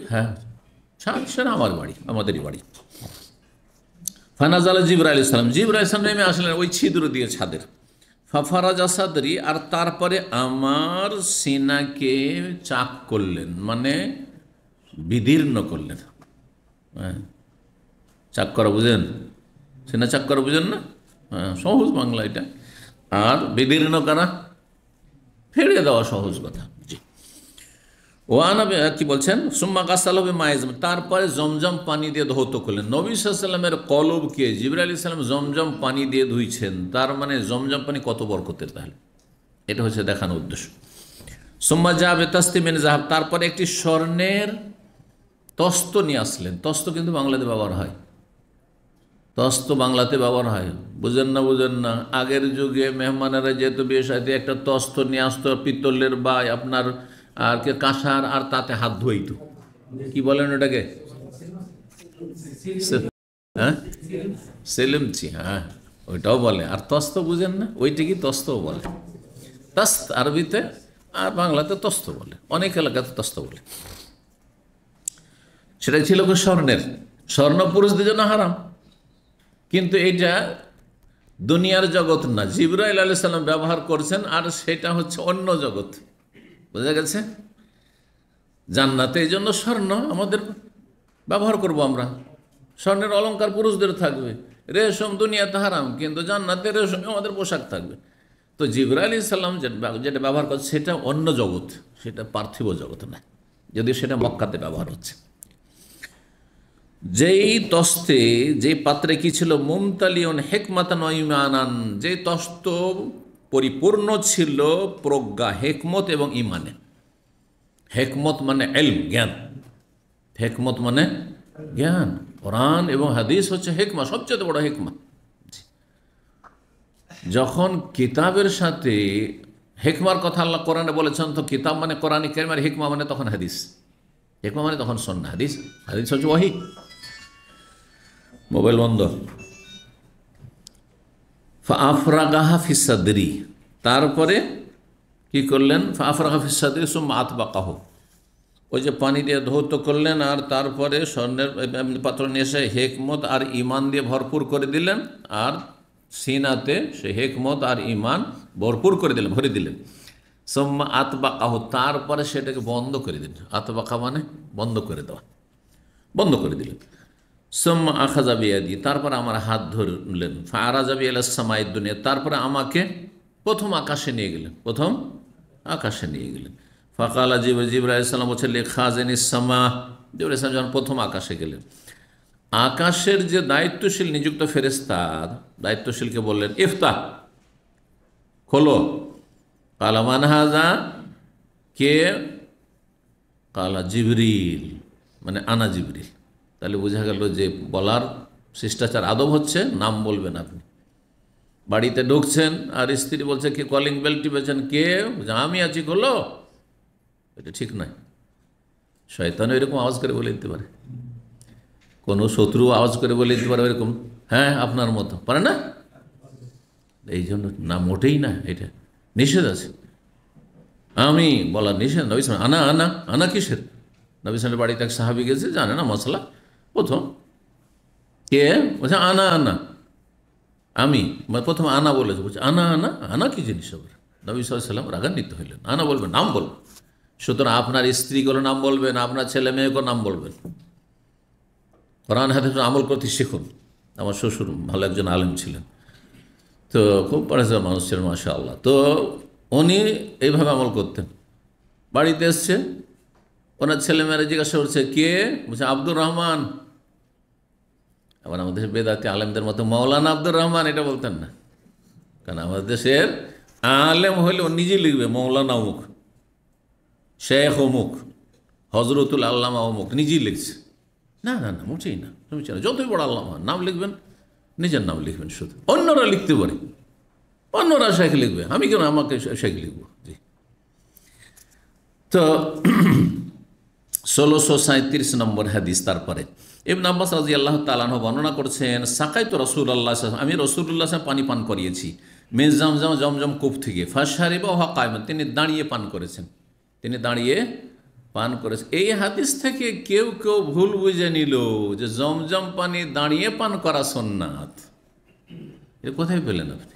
Speaker 4: ছাদ, সেটা আমার বাড়ি, আমাদেরই বাড়ি। ফানাজাল জিবরাইল ইসলাম, জিবরাইল ইসলাম নেমে আসলেন ওই ছিদ্র দিয়ে ছাদের। ফাফারাজা সাদরি, আর তারপরে আমার সিনাকে চাক করলেন, মানে বিদীর্ণ করলেন। চাক করা বুঝেন? সিনা চাক করা বুঝেন না? সহজ বাংলা এটা। আর বিদীর্ণ করা, ফেড়ে দেওয়া, সহজ কথা। জি। ওয়ানা কি বলছেন, সুম্মা গাসালবে মায়েজম, তারপরে জমজম পানি দিয়ে ধৌত করলেন। নবী সাল্লাল্লাহু আলাইহি ওয়াসাল্লামের কলবকে জিবরাইল আলাইহিস সালাম জমজম পানি দিয়ে ধুইছেন, তার মানে জমজম পানি কত বরকতের, তাহলে এটা হচ্ছে দেখানোর উদ্দেশ্য। সুম্মা যাবে তাসতিমিন জাহাব, তারপরে একটি স্বর্ণের তস্ত নিয়ে আসলেন। তস্ত কিন্তু বাংলাতে ব্যবহার হয়, তস্ত বাংলাতে ব্যবহার হয়, বুঝেন না। আগের যুগে মেহমানেরা যেহেতু বিয়ে সাথে একটা তস্ত নিয়ে আসতো, পিতলের বা আপনার আর কে কাঁসার, আর তাতে হাত ধুইত, কি বলেন ওটাকে, হ্যাঁ সেলিমচি, হ্যাঁ ওইটাও বলে। আর তস্ত বুঝেন না, ওইটিকে তস্তও বলে, তস্ত আরবিতে, আর বাংলাতে তস্ত বলে, অনেক এলাকাতে তস্ত বলে। সেটা ছিল স্বর্ণের, স্বর্ণ পুরুষদের জন্য হারাম, কিন্তু এটা দুনিয়ার জগৎ না, জিবরাইল আলাইহিস সালাম ব্যবহার করছেন, আর সেটা হচ্ছে অন্য জগৎ, বোঝা গেছে। জান্নাতে এই জন্য স্বর্ণ আমাদের ব্যবহার করব আমরা, স্বর্ণের অলংকার পুরুষদের থাকবে, রেশম দুনিয়াতে হারাম, কিন্তু জান্নাতে রেশমে আমাদের পোশাক থাকবে। তো জিবরাইল আলাইহিস সালাম যেটা ব্যবহার করছে সেটা অন্য জগৎ, সেটা পার্থিব জগৎ না, যদিও সেটা মক্কাতে ব্যবহার হচ্ছে। যেই তস্তে, যে পাত্রে কি ছিল, মুমতালিয়ন হেকমাতান ওয়া ঈমানান, যে তস্ত পরিপূর্ণ ছিল প্রজ্ঞা, হেকমত এবং ঈমানে। হেকমত মানে ইলম, জ্ঞান, হেকমত মানে জ্ঞান। কোরআন এবং হাদিস হচ্ছে হেকমা, সবচেয়ে বড় হেকমা। যখন কিতাবের সাথে হেকমার কথা আল্লাহ কোরআনে বলেছেন, তো কিতাব মানে কোরআন কারীম, আর হেকমা মানে তখন হাদিস, হেকমা মানে তখন সুন্নাহ, হাদিস হচ্ছে ওহী। মোবাইল বন্ধ। ফাআফরাগাহা ফিস সাদরি, তারপরে কি করলেন, ফাআফরাগা ফিস সাদরি সুম্মা আতবাকাহু, ওই যে পানি দিয়ে ধৌত করলেন, আর তারপরে স্বর্ণের পাত্র নিয়ে এসে হেকমত আর ঈমান দিয়ে ভরপুর করে দিলেন, আর সিনাতে সে হেকমত আর ঈমান ভরপুর করে দিলেন, ভরে দিলেন। সুম্মা আতবাকাহু, তারপরে সেটাকে বন্ধ করে দিলেন। আতবাকা মানে বন্ধ করে দেওয়া, বন্ধ করে দিলেন। সুম্মা আখাযা বিয়াদি, তারপর আমার হাত ধরলেন। ফাআরাজা বি ইলাস সামাইদ দুনিয়া, তারপরে আমাকে প্রথম আকাশে নিয়ে গেলেন, প্রথম আকাশে নিয়ে গেলেন। ফাকালা জিবরাইল আলাইহিস সালাম বলছেন লিখাজিনিস সামা, জিবরাইল আলাইহিস সালাম যখন প্রথম আকাশে গেলেন, আকাশের যে দায়িত্বশীল নিযুক্ত ফেরেশতার দায়িত্বশীলকে বললেন ইফতাহ, খোলো। কালা মান হাযা, কে? কালা জিবরিল, মানে আনা জিবরিল। তাহলে বোঝা গেল যে বলার শিষ্টাচার আদব হচ্ছে নাম বলবেন আপনি। বাড়িতে ঢুকছেন আর স্ত্রী বলছে কে, কলিং বেল টিপেছেন, কে? আমি আছি, খোলো। এটা ঠিক নয়। শয়তান এরকম আওয়াজ করে বলে দিতে পারে, কোনো শত্রু আওয়াজ করে বলে দিতে পারে এরকম, হ্যাঁ আপনার মতো, পারে না? এই জন্য না, মোটেই না, এটা নিষেধ আছে। আমি বলার নিষেধ। নবী সাল্লাল্লাহু আনা আনা আনা কিসের? নবী সাল্লাল্লাহু বাড়িতে এক সাহাবী গেছে, জানে না মশলা, প্রথম কে বলছে আনা আনা, আমি প্রথম আনা বলেছে, বলছে আনা আনা আনা কি জিনিস হবে? নবী সাল্লাল্লাহু আলাইহি ওয়াসাল্লাম রাগান্বিত হইলেন। আনা বলবেন, নাম বলবেন। সুতরাং আপনার স্ত্রীগুলো নাম বলবেন, আপনার ছেলে মেয়েকেও নাম বলবেন। কোরআন হাদিস আমল করতে শিখুন। আমার শ্বশুর ভালো একজন আলেম ছিলেন, তো খুব পরেশগার মানুষ ছিলেন মাশাআল্লাহ। তো উনি এইভাবে আমল করতেন। বাড়িতে এসছে, ওনার ছেলেমেয়েরা জিজ্ঞাসা করছে কে? বলছে আব্দুর রহমান। আবার আমাদের দেশের বেদাতি আলেমদের মতো মৌলানা আব্দুর রহমান এটা বলতেন না, কারণ আমাদের দেশের আলেম হইলে ও নিজেই লিখবে মৌলানা অমুক, শেখ অমুক, হজরতুল আল্লামা অমুক, নিজেই লিখছে। না না না, মোটেই না। তুমি চাও যতই বড় আল্লামা নাম লিখবেন, নিজের নাম লিখবেন শুধু। অন্যরা লিখতে পারে, অন্যরা শেখ লিখবে, আমি কেন আমাকে শেখ লিখব? জি। তো 1637 নম্বর হাদিস। তারপরে ইবনে আব্বাস রাদিয়াল্লাহু তাআলা আনহু বর্ণনা করছেন, সাকাইতু রাসূলুল্লাহ সাল্লাল্লাহু আলাইহি ওয়াসাল্লাম, আমি রাসূলুল্লাহ সাল্লাল্লাহু আলাইহি ওয়াসাল্লাম পানি পান করিয়েছি, মিন জমজম, জমজম কূপ থেকে। ফাশারিবা ওয়া কায়মান, তিনি দাঁড়িয়ে পান করেছেন, তিনি দাঁড়িয়ে পান করেছেন। এই হাদিস থেকে কেউ কেউ ভুল বুঝে নিল যে জমজম পানি দাঁড়িয়ে পান করা সুন্নাত। এটা কোথায় পেলেন আপনি?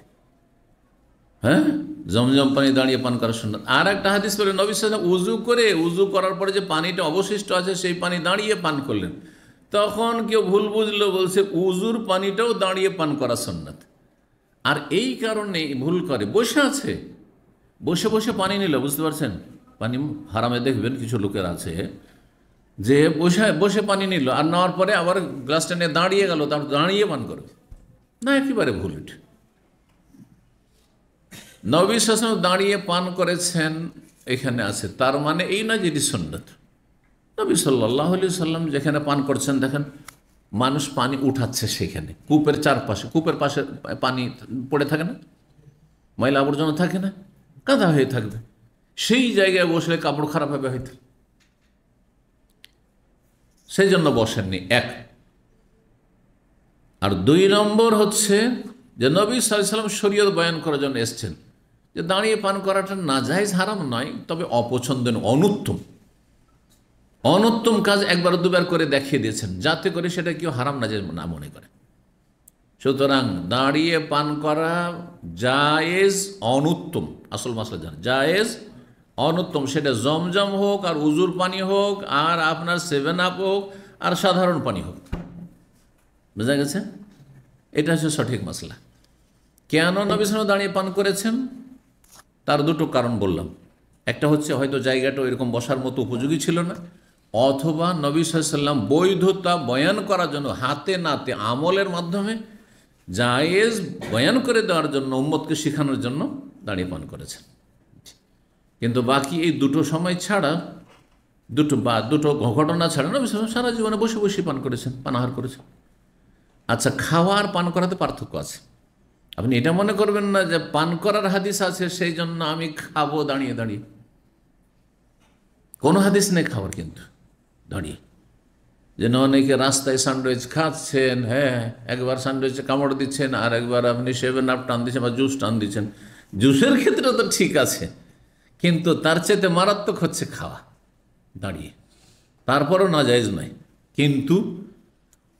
Speaker 4: হ্যাঁ, জমজম পানি দাঁড়িয়ে পান করা সুন্নাত। আর একটা হাদিস বলে নবী সাল্লাল্লাহু আলাইহি ওয়াসাল্লাম উযু করে, উযু করার পরে যে পানিটা অবশিষ্ট আছে সেই পানি দাঁড়িয়ে পান করলেন। তখন কেউ ভুল বুঝলো, বলছে উযুর পানিটাও দাঁড়িয়ে পান করা সুন্নাত। আর এই কারণে ভুল করে, বসে আছে, বসে বসে পানি নিল, বুঝতে পারছেন? পানি হারামে দেখবেন কিছু লোকের আছে যে বসে বসে পানি নিল, আর নেওয়ার পরে আবার গ্লাসটা নিয়ে দাঁড়িয়ে গেল, তারপর দাঁড়িয়ে পান করবে। না, একেবারে ভুল। নবী সাল্লাল্লাহু আলাইহি ওয়াসাল্লাম দাঁড়িয়ে পান করেছেন এখানে আছে, তার মানে এই নয় যে এটি সুন্নাত। নবী সাল্লাল্লাহু আলাইহি ওয়াসাল্লাম যেখানে পান করছেন দেখেন মানুষ পানি উঠাচ্ছে, সেখানে কূপের চারপাশে, কূপের পাশে পানি পড়ে থাকে না, ময়লা আবর্জনা থাকে না, কাদা হয়ে থাকবে, সেই জায়গায় বসলে কাপড় খারাপ হবে হয়তো, সেই জন্য বসেননি। এক। আর 2 নম্বর হচ্ছে যে নবী সাল্লাল্লাহু আলাইহি ওয়াসাল্লাম শরীয়ত বয়ান করার জন্য এসেছেন যে দাঁড়িয়ে পান করাটা নাজায়েজ, হারাম নয়, তবে অপছন্দনীয়, অনুত্তম কাজ একবার দুবার করে দেখিয়ে দিয়েছেন, যাতে করে সেটা কেউ হারাম নাজায়েজ না মনে করে। সুতরাং দাঁড়িয়ে পান করা জায়েজ, অনুত্তম, আসল মাসলা জান, জায়েজ অনুত্তম, সেটা জমজম হোক আর উজুর পানি হোক আর আপনার 7 আপ হোক আর সাধারণ পানি হোক। বোঝা গেছে? এটা হচ্ছে সঠিক মাসলা। কেন নবী সাল্লাল্লাহু আলাইহি ওয়াসাল্লাম দাঁড়িয়ে পান করেছেন তার 2টো কারণ বললাম। একটা হচ্ছে হয়তো জায়গাটা এরকম বসার মতো উপযোগী ছিল না, অথবা নবী সাল্লাল্লাহু আলাইহি ওয়াসাল্লাম বৈধতা বয়ান করার জন্য হাতে নাতে আমলের মাধ্যমে জায়েজ বয়ান করে দেওয়ার জন্য, উম্মতকে শেখানোর জন্য দাঁড়িয়ে পান করেছেন। কিন্তু বাকি এই 2টো সময় ছাড়া, দুটো ঘটনা ছাড়া নবী সাল্লাল্লাহু আলাইহি ওয়াসাল্লাম সারা জীবনে বসে বসে পান করেছেন, পানাহার করেছেন। আচ্ছা, খাওয়ার পান করাতে পার্থক্য আছে। আপনি এটা মনে করবেন না যে পান করার হাদিস আছে সেই জন্য আমি খাবো দাঁড়িয়ে দাঁড়িয়ে, কোনো হাদিস নেই খাওয়ার কিন্তু দাঁড়িয়ে। যেন অনেকে রাস্তায় স্যান্ডউইচ খাচ্ছেন, হ্যাঁ, একবার স্যান্ডউইচে কামড় দিচ্ছেন আর একবার আপনি 7 আপ টান দিচ্ছেন বা জুস টান দিচ্ছেন। জুসের ক্ষেত্রে তো ঠিক আছে, কিন্তু তার চাইতে মারাত্মক হচ্ছে খাওয়া দাঁড়িয়ে, তারপরও নাজায়েজ নয়। কিন্তু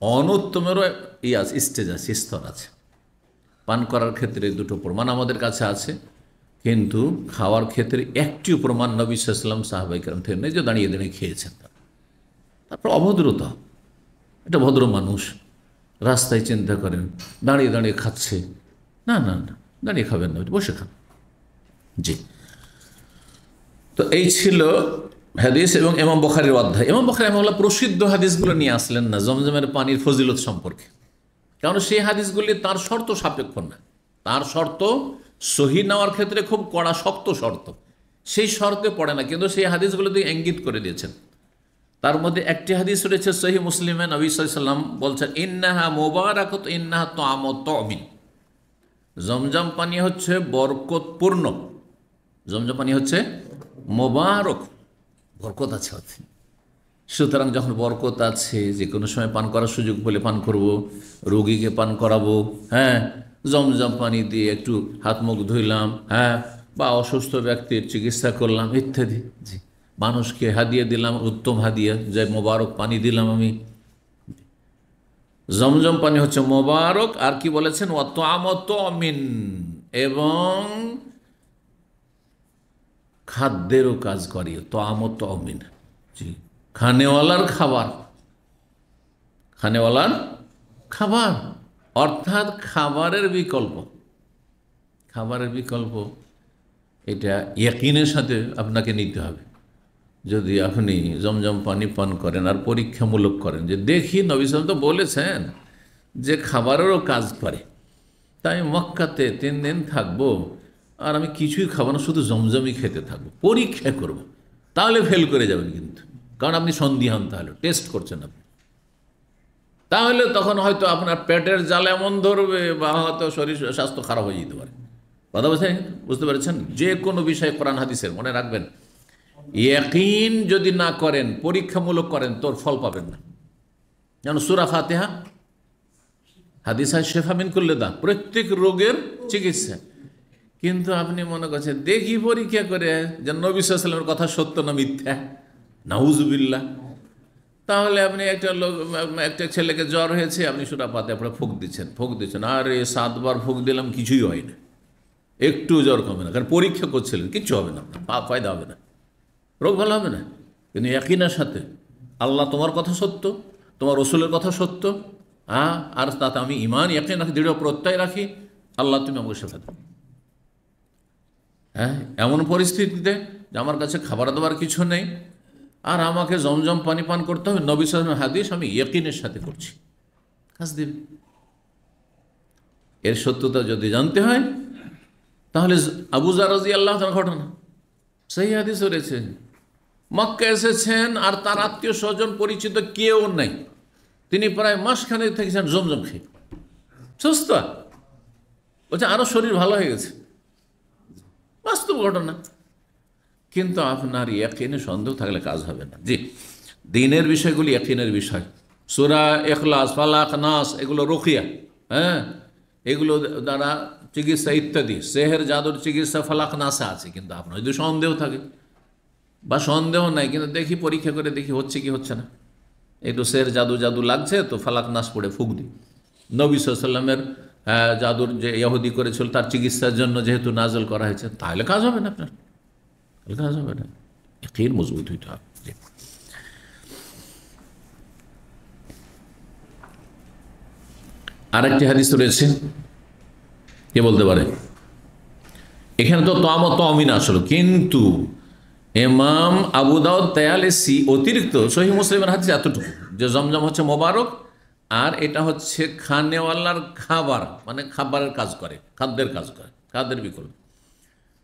Speaker 4: অনুত্তমেরও স্টেজ আছে, স্তর আছে। পান করার ক্ষেত্রে 2টো প্রমাণ আমাদের কাছে আছে, কিন্তু খাওয়ার ক্ষেত্রে একটিও প্রমাণ নবী সাল্লাল্লাহু আলাইহি ওয়াসাল্লাম সাহাবায়ে কেরাম থেকে নেই যে দাঁড়িয়ে দাঁড়িয়ে খেয়েছেন। তারপর অভদ্রতা, এটা ভদ্র মানুষ রাস্তায় চিন্তা করেন দাঁড়িয়ে দাঁড়িয়ে খাচ্ছে, না না না, দাঁড়িয়ে খাবেন না, বসে খান। জি, তো এই ছিল হাদিস এবং ইমাম বুখারীর অধ্যায়। ইমাম বুখারী রাহিমাহুল্লাহ প্রসিদ্ধ হাদিসগুলো নিয়ে আসলেন না জমজমের পানির ফজিলত সম্পর্কে, কারণ সেই হাদিসগুলি তার শর্ত সাপেক্ষ না, তার শর্ত সহি নেওয়ার ক্ষেত্রে খুব কড়া শক্ত শর্ত, সেই শর্তে পড়ে না, কিন্তু সেই হাদিসগুলোতে ইঙ্গিত করে দিয়েছেন। তার মধ্যে একটি হাদিস রয়েছে সহি মুসলিমে, নবী সাল্লাল্লাহু আলাইহি ওয়াসাল্লাম বলছেন ইন্নাহা মুবারাকাত ইন্নাহা তুআমুত তুমিন, জমজম পানি হচ্ছে বরকতপূর্ণ, জমজম পানি হচ্ছে মোবারক, বরকত আছে। সুতরাং যখন বরকত আছে, যে কোনো সময় পান করার সুযোগ পেলে পান করব, রোগীকে পান করাবো, হ্যাঁ, জমজম পানি দিয়ে একটু হাত মুখ ধুইলাম, হ্যাঁ, বা অসুস্থ ব্যক্তির চিকিৎসা করলাম ইত্যাদি। জি, মানুষকে হাদিয়া দিলাম, উত্তম হাদিয়া, যে মোবারক পানি দিলাম আমি। জমজম পানি হচ্ছে মোবারক। আর কি বলেছেন? ওয়া তুআমুত তুমিন, এবং খাদ্যেরও কাজ করি, তুআমুত তুমিন। জি, খানেওয়ালার খাবার, খানেওয়ালার খাবার, অর্থাৎ খাবারের বিকল্প, খাবারের বিকল্প, এটা ইয়াকিনের সাথে আপনাকে নিতে হবে। যদি আপনি জমজম পানি পান করেন আর পরীক্ষামূলক করেন যে দেখি নবী সাল্লাল্লাহু আলাইহি ওয়াসাল্লাম তো বলেছেন যে খাবারেরও কাজ করে, তাই মক্কাতে 3 দিন থাকবো আর আমি কিছুই খাবো না, শুধু জমজমই খেতে থাকবো, পরীক্ষা করব, তাহলে ফেল করে যাবেন কিন্তু, কারণ আপনি সন্দিহান, তাহলে টেস্ট করছেন আপনি, তাহলে তখন হয়তো আপনার পেটের জ্বালা এমন ধরবে বা হয়তো শরীর স্বাস্থ্য খারাপ হয়ে যেতে পারে। কথা বুঝতে পেরেছেন? যে কোনো বিষয় কোরআন হাদিসের মনে রাখবেন, ইয়াকিন যদি না করেন, পরীক্ষামূলক করেন, তোর ফল পাবেন না। যেন সূরা ফাতিহা হাদিস শেফা মিন কুল্লি দা, প্রত্যেক রোগের চিকিৎসা, কিন্তু আপনি মনে করছেন দেখি পরীক্ষা করে যে নবী সাল্লাল্লাহু আলাইহি ওয়াসাল্লামের কথা সত্য না মিথ্যা, নাউজুবিল্লাহ। তাহলে আপনি একটা ছেলেকে জ্বর হয়েছে, আপনি সূরা ফাতিহা পড়ে ফুঁক দিচ্ছেন, আরে 7 বার ফুঁক দিলাম, কিছুই হয় না, একটু জ্বর কমে না, কারণ পরীক্ষা করছিলেন, কিচ্ছু হবে না, আপনার ফায়দা হবে না, রোগ ভালো হবে না। কিন্তু ইয়াকিনের সাথে আল্লাহ তোমার কথা সত্য, তোমার রসুলের কথা সত্য, হ্যাঁ, আর তাতে আমি ইমান ইয়াকিন রাখি, দৃঢ় প্রত্যয় রাখি, আল্লাহ তুমি আমাকে শেফা দাও। হ্যাঁ, এমন পরিস্থিতিতে যে আমার কাছে খাবার দাবার কিছু নেই আর আমাকে জমজম পানি পান করতে হবে, নবী সাল্লাল্লাহু আলাইহি ওয়াসাল্লাম হাদিস আমি ইয়াকিনের সাথে করছি, কাজ দেবে। এর সত্যতা যদি জানতে হয় তাহলে আবু যার রাদিয়াল্লাহু তাআলার ঘটনা সেই হাদিস রয়েছে, মক্কা এসেছেন আর তার আত্মীয় স্বজন পরিচিত কেউ নেই, তিনি প্রায় মাসখানেক থেকেছেন জমজম খেয়ে, সুস্থ, বলছে আরো শরীর ভালো হয়ে গেছে, বাস্তব ঘটনা। কিন্তু আপনার ইয়াকিনে সন্দেহ থাকলে কাজ হবে না। জি, দিনের বিষয়গুলি ইয়াকিনের বিষয়। সূরা ইখলাস, ফালাক, নাস এগুলো রুকিয়া, হ্যাঁ, এগুলো দ্বারা চিকিৎসা ইত্যাদি, সেহের জাদুর চিকিৎসা ফালাক নাসে আছে। কিন্তু আপনার যদি সন্দেহ থাকে বা সন্দেহ নাই কিন্তু দেখি পরীক্ষা করে দেখি হচ্ছে কি হচ্ছে না, একটু সেহের জাদু জাদু লাগছে তো ফালাক নাস পড়ে ফুঁক দিই। নবী সাল্লাল্লাহু আলাইহি ওয়াসাল্লামের জাদুর যে ইহুদি করেছিল তার চিকিৎসার জন্য যেহেতু নাজল করা হয়েছে, তাহলে কাজ হবে না, আপনার কাজ হবে না, ইয়াকিন মজবুত হইতে হবে। আরেকটি হাদিস রয়েছে, কে বলতে পারে? এখানে তো তমিন আসলো, কিন্তু ইমাম আবু দাউদ তায়ালিসি অতিরিক্ত সহিহ মুসলিমের হাদিস এতটুকু যে জমজম হচ্ছে মোবারক আর এটা হচ্ছে খানেওয়ালার খাবার, মানে খাবারের কাজ করে, খাদ্যের কাজ করে, খাদ্যের বিকল্প,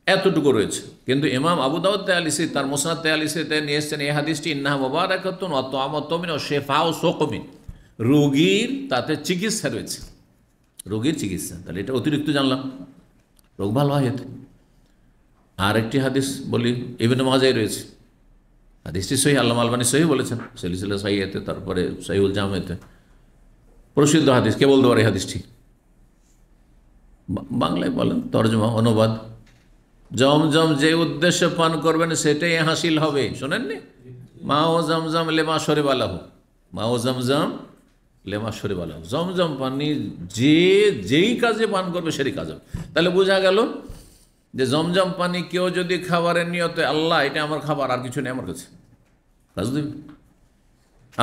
Speaker 4: এতটুকু রয়েছে। কিন্তু ইমাম আবু দাউদ তায়ালিসি তার মুসনাদ তায়ালিসিতে নিয়ে এসেছেন এই হাদিসটি, ইন্নাহা মুবারাকাতুন ওয়া তা'আমুত মিন শিফাউ সুকমিন, রোগীর তাতে চিকিৎসা রয়েছে, রোগীর চিকিৎসা। তাহলে এটা অতিরিক্ত জানলাম, রোগ ভালো হয় এতে। আর একটি হাদিস বলি, ইবনে মাজায় রয়েছে, হাদিসটি সহিহ, আল্লামা আলবানী সহিহ বলেছেন সিলসিলা সহিহতে, তারপরে সহিহুল জামেতে, প্রসিদ্ধ হাদিস। কে বলতে পারে এই হাদিসটি? বাংলায় বলেন, তরজমা অনুবাদ। জমজম যে উদ্দেশ্যে পান করবেন সেটাই হাসিল হবে, শোনেননি? মাও জমজম লেমা শরিবা লাহু, মাও জমজম লেমা শরিবা লাহু, জমজম পানি যেই কাজে পান করবে সেই কাজ হবে। তাহলে বোঝা গেল যে জমজম পানি কেউ যদি খাবারের নিয়তে, আল্লাহ এটা আমার খাবার, আর কিছু নেই আমার কাছে, কাজ দেবে।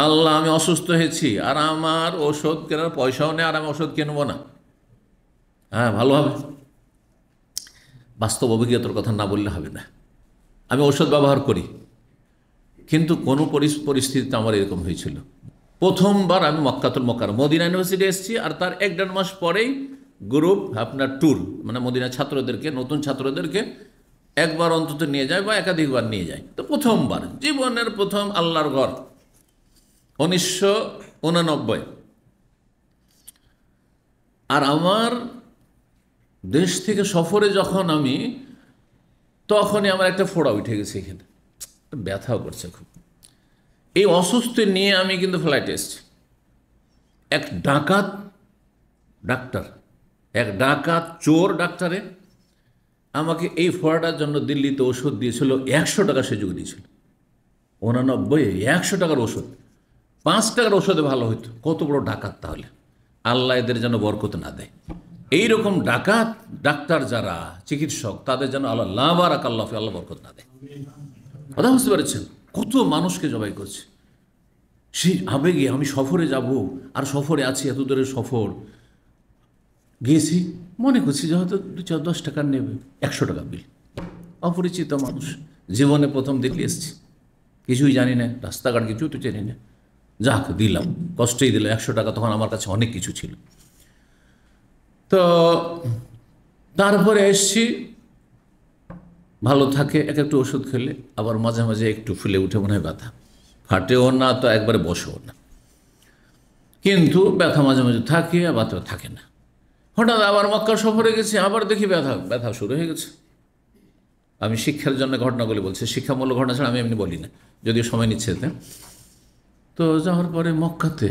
Speaker 4: আল্লাহ আমি অসুস্থ হয়েছি আর আমার ওষুধ কেনার পয়সাও নেই আর আমি ওষুধ কিনবো না, হ্যাঁ ভালো হবে। বাস্তব অভিজ্ঞতার কথা না বললে হবে না। আমি ওষুধ ব্যবহার করি, কিন্তু কোনো পরিস্থিতিতে আমার এরকম হয়েছিল। প্রথমবার আমি মক্কাতুল মুকাররম মদিনা ইউনিভার্সিটি এসেছি আর তার 1-1.5 মাস পরেই গ্রুপ আপনার ট্যুর, মানে মদিনা ছাত্রদেরকে, নতুন ছাত্রদেরকে একবার অন্তত নিয়ে যায় বা একাধিকবার নিয়ে যায়। তো প্রথমবার, জীবনের প্রথম আল্লাহর ঘর, 1989। আর আমার দেশ থেকে সফরে যখন আমি, তখনই আমার একটা ফোড়া উঠে গেছে, এখানে ব্যথাও করছে খুব। এই অসুস্থ নিয়ে আমি কিন্তু ফ্লাইটে এসেছি। এক ডাকাত ডাক্তার, এক ডাকাত চোর ডাক্তারে আমাকে এই ফোড়াটার জন্য দিল্লিতে ওষুধ দিয়েছিল, 100 টাকা সে যুগ দিয়েছিল। 89 100 টাকার ওষুধ, 5 টাকার ওষুধে ভালো হইতো। কত বড় ডাকাত তাহলে! আল্লাহ এদের যেন বরকত না দেয়। এইরকম ডাকাত ডাক্তার যারা চিকিৎসক, তাদের যেন আল্লাহ লা বারাকাল্লাহু ফি, আল্লাহ বরকত না দেয়। কথা বুঝতে পেরেছেন? কত মানুষকে জবাই করছে সেই আবেগে। আমি সফরে যাব আর সফরে আছি, এত দূরের সফর, গিয়েছি, মনে করছি যে হয়তো 2-10 টাকা নেবে, 100 টাকা বিল। অপরিচিত মানুষ, জীবনে প্রথম দিল্লি এসেছি, কিছুই জানি না, রাস্তাঘাট কিছু তো জানি না, যাক দিলাম, কষ্টেই দিলাম 100 টাকা। তখন আমার কাছে অনেক কিছু ছিল। তো তারপরে এসছি, ভালো থাকে, একটু ওষুধ খেলে আবার মাঝে মাঝে একটু ফুলে উঠে মনে হয় ব্যথা, ফাটেও না তো একবারে বসেও না, কিন্তু ব্যথা মাঝে মাঝে থাকে আর ব্যথা থাকে না। হঠাৎ আবার মক্কা সফরে গেছি, আবার দেখি ব্যথা শুরু হয়ে গেছে। আমি শিক্ষার জন্য ঘটনাগুলি বলছি, শিক্ষামূলক ঘটনা ছাড়া আমি এমনি বলি না, যদিও সময় নিচ্ছে এতে। তো যাওয়ার পরে মক্কাতে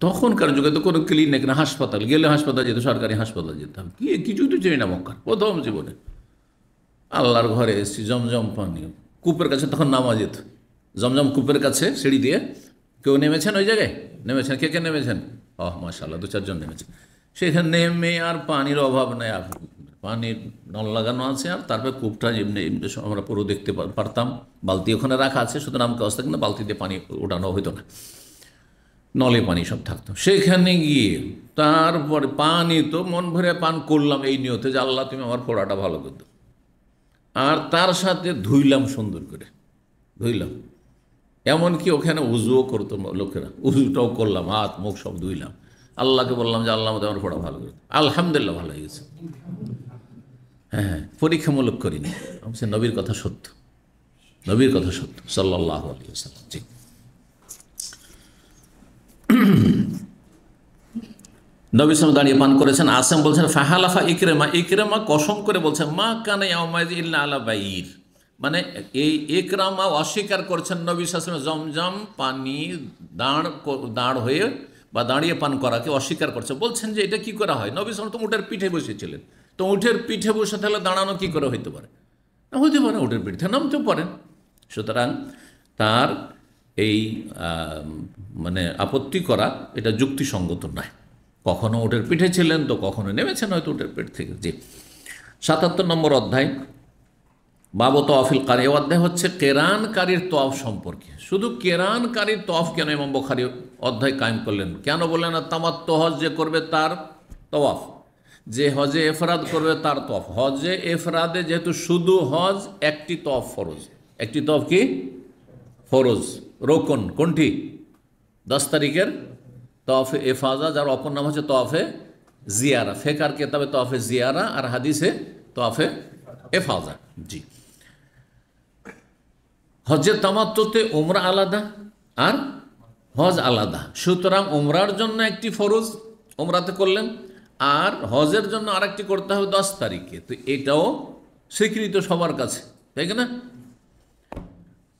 Speaker 4: তখনকার যুগে তো কোনো ক্লিনিক না, হাসপাতাল, গেলে হাসপাতাল যেত, সরকারি হাসপাতাল যেতাম, কি কিছুই তো চিনি না মক্কার, প্রথম জীবনে। আল্লাহর ঘরে এসেছি, জমজম পানি, কূপের কাছে তখন নামা যেত, জমজম কূপের কাছে সিঁড়ি দিয়ে। কেউ নেমেছেন ওই জায়গায়? নেমেছেন? কে নেমেছেন? মাশাআল্লাহ, 2-4 জন নেমেছেন। সেখানে নেমে আর পানির অভাব নেই, পানির নল লাগানো আছে, আর তারপরে কূপটা এমনি আমরা পুরো দেখতে পারতাম, বালতি ওখানে রাখা আছে, সুতরাং আমাকে অবস্থা কিন্তু বালতি দিয়ে পানি ওঠানো হইতো না, নলে পানি সব থাকতো। সেখানে গিয়ে তারপরে পানি তো মন ভরে পান করলাম এই নিয়তে যে আল্লাহ তুমি আমার ফোড়াটা ভালো করে দাও। আর তার সাথে ধুইলাম, সুন্দর করে ধুইলাম। এমনকি ওখানে উজুও করতো লোকেরা, উজুটাও করলাম, হাত মুখ সব ধুইলাম। আল্লাহকে বললাম যে আল্লাহ আমাদের আমার পড়া ভালো করে, আলহামদুলিল্লাহ ভালো হয়ে গেছে। হ্যাঁ, পরীক্ষামূলক করিনি। সে নবীর কথা সত্য, নবীর কথা সত্য সাল্লাল্লাহু আলাইহি ওয়াসাল্লাম। জি, নবী সাল্লাল্লাহু দাঁড়িয়ে পান করেছেন। আসেম বলছেন ফাহালাফা ইকরামা, ইকরামা কসম করে বলছেন মা কানা ইয়াউমাইজ ইল্লা আলা বাইর, মানে এই ইকরামা অস্বীকার করছেন নবী সাল্লাল্লাহু আলাইহি ওয়াসাল্লাম জমজম পানি দাঁড় হয়ে বা দাঁড়িয়ে পান করাকে অস্বীকার করছে। বলছেন যে এটা কি করা হয়? নবী সাল্লাল্লাহু তো উটের পিঠে বসেছিলেন, তো উটের পিঠে বসে তাহলে দাঁড়ানো কি করে হইতে পারে? হইতে পারে, উটের পিঠে নামতেও পারেন। সুতরাং তার এই মানে আপত্তি করা এটা যুক্তিসঙ্গত নয়। কখনো উটের পিঠে ছিলেন, তো কখনো নেমেছেন হয়তো উটের পিঠ থেকে। জি, ৭৭ নম্বর অধ্যায় বাবু তওয়াফিল কারি। অধ্যায় হচ্ছে কেরানকারীর তওয়াফ সম্পর্কে। শুধু কেরানকারীর তওয়াফ কেন ইমাম বুখারী অধ্যায় কায়েম করলেন? কেন বললেন না তামাত্তু হজ যে করবে তার তওয়াফ, যে হজে এফরাদ করবে তার তওয়াফ? হজে এফরাদে যেহেতু শুধু হজ একটি তওয়াফ ফরজ, একটি তওয়াফ কি ফরজ, রোকন। কোনটি? 10 তারিখের তওয়াফে এফাজা, যার অপর নাম হচ্ছে তওয়াফে জিয়ারা। ফেকার কেতাবে তওয়াফে জিয়ারা আর হাদিসে তওয়াফে এফাজা। জি, হজের তামাত্তুতে উমরা আলাদা আর হজ আলাদা। সুতরাং উমরার জন্য একটি ফরজ উমরাতে করলেন, আর হজের জন্য আরেকটি করতে হবে 10 তারিখে। তো এটাও স্বীকৃত সবার কাছে, তাই না?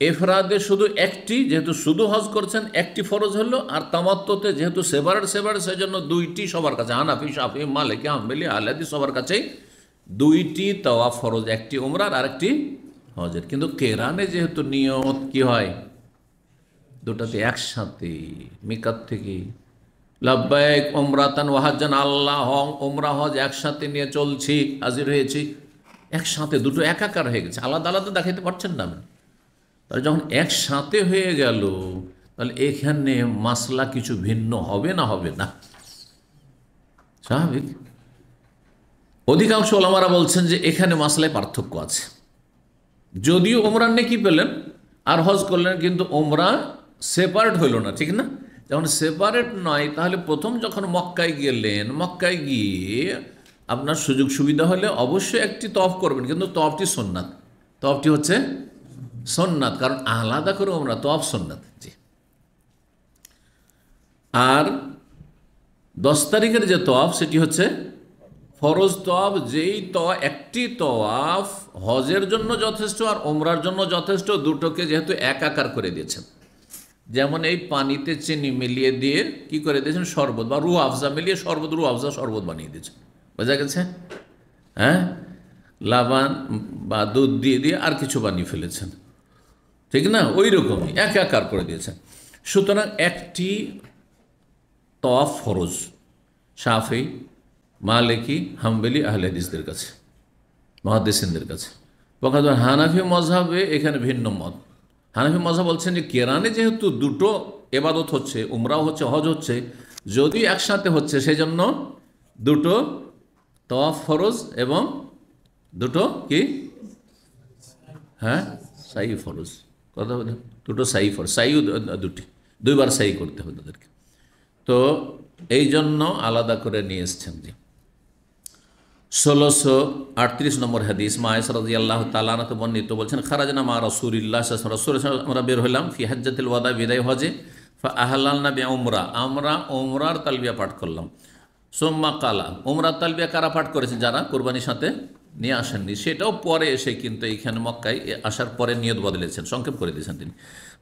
Speaker 4: এফরাদে শুধু একটি, যেহেতু শুধু হজ করছেন একটি ফরজ হলো, আর তামাত্তুতে যেহেতু সেবারের সেজন্য দুইটি সবার কাছে। হানাফি, শাফি, মালিকি, হাম্বলি, আহলে হাদিস সবার কাছেই দুইটি তাওয়াফ ফরজ, একটি উমরার আর একটি হজের। কিন্তু কেরানে যেহেতু নিয়ত কি হয় দুটাতে একসাথে, মিকাত থেকে লাব্বাইক উমরাতান ওয়া হাজ্জান, আল্লাহ উমরা হজ একসাথে নিয়ে চলছি, হাজির হয়েছি, একসাথে দুটো একাকার হয়ে গেছে, আলাদা আলাদা দেখাইতে পারছেন না। তাহলে যখন একসাথে হয়ে গেল, তাহলে এখানে মাসলা কিছু ভিন্ন হবে না? হবে না, স্বাভাবিক। অধিকাংশ ওলামারা বলছেন যে এখানে মাসলায় পার্থক্য আছে। যদিও ওমরার নেকি পেলেন আর হজ করলেন, কিন্তু ওমরা সেপারেট হইল না, ঠিক না? যখন সেপারেট নয়, তাহলে প্রথম যখন মক্কায় গেলেন, মক্কায় গিয়ে আপনার সুযোগ সুবিধা হলে অবশ্যই একটি তওয়াফ করবেন, কিন্তু তওয়াফটি সুন্নাত, তওয়াফটি হচ্ছে সুন্নাত, কারণ আলাদা করে ওমরা তওয়াফ সুন্নাত। জি, আর 10 তারিখের যে তওয়াফ সেটি হচ্ছে ফরজ তওয়াফ, যেই একটি তওয়াফ হজের জন্য যথেষ্ট আর ওমরার জন্য যথেষ্ট, দুটোকে যেহেতু একাকার করে দিয়েছেন। যেমন এই পানিতে চিনি মিলিয়ে দিয়ে কি করে দিয়েছেন, শরবত বা রুহ আফজা মিলিয়ে শরবত, রুহ আফজা শরবত বানিয়ে দিয়েছেন, বোঝা গেছে? হ্যাঁ, লাবান বা দুধ দিয়ে দিয়ে আর কিছু বানিয়ে ফেলেছেন, ঠিক না? ওই রকমই একাকার করে দিয়েছেন। সুতরাং একটি তওয়াফ ফরজ শাফি, মালিকি, হাম্বলি, আহলে হাদিসদের কাছে, মুহাদ্দিসিনদের কাছে। বখাত হানাফি মযহাবে এখানে ভিন্ন মত। হানাফি মযহাব বলছেন যে কেরানে যেহেতু দুটো ইবাদত হচ্ছে, উমরাও হচ্ছে হজ হচ্ছে, যদি একসাথে হচ্ছে সেজন্য দুটো তওয়াফ ফরজ এবং দুটো কি, হ্যাঁ সাই ফরজ, কথা বলে দুটো সাই ফরজ, সাইও দুটি, দুইবার সাই করতে হবে তাদেরকে। তো এই জন্য আলাদা করে নিয়ে এসছেন। জি, 1638 নম্বর হাদিস মা আয়েশা রাদিয়াল্লাহু তাআলা আনহা বর্ণিত, বলছেন খারাজনা মা রাসূলিল্লাহ সাল্লাল্লাহু আলাইহি ওয়াসাল্লাম, আমরা বের হলাম ফি হাজ্জাতিল ওয়াদা, বিদায় হজে, ফা আহলালনা বিউমরা, আমরা উমরার তালবিয়া পাঠ করলাম। সুম্মা কালা, উমরার তালবিয়া কারা পাঠ করেছেন? যারা কোরবানির সাথে নিয়ে আসেননি, সেটাও পরে এসে, কিন্তু এইখানে মক্কায় আসার পরে নিয়ত বদলেছেন, সংক্ষেপ করে দিয়েছেন তিনি।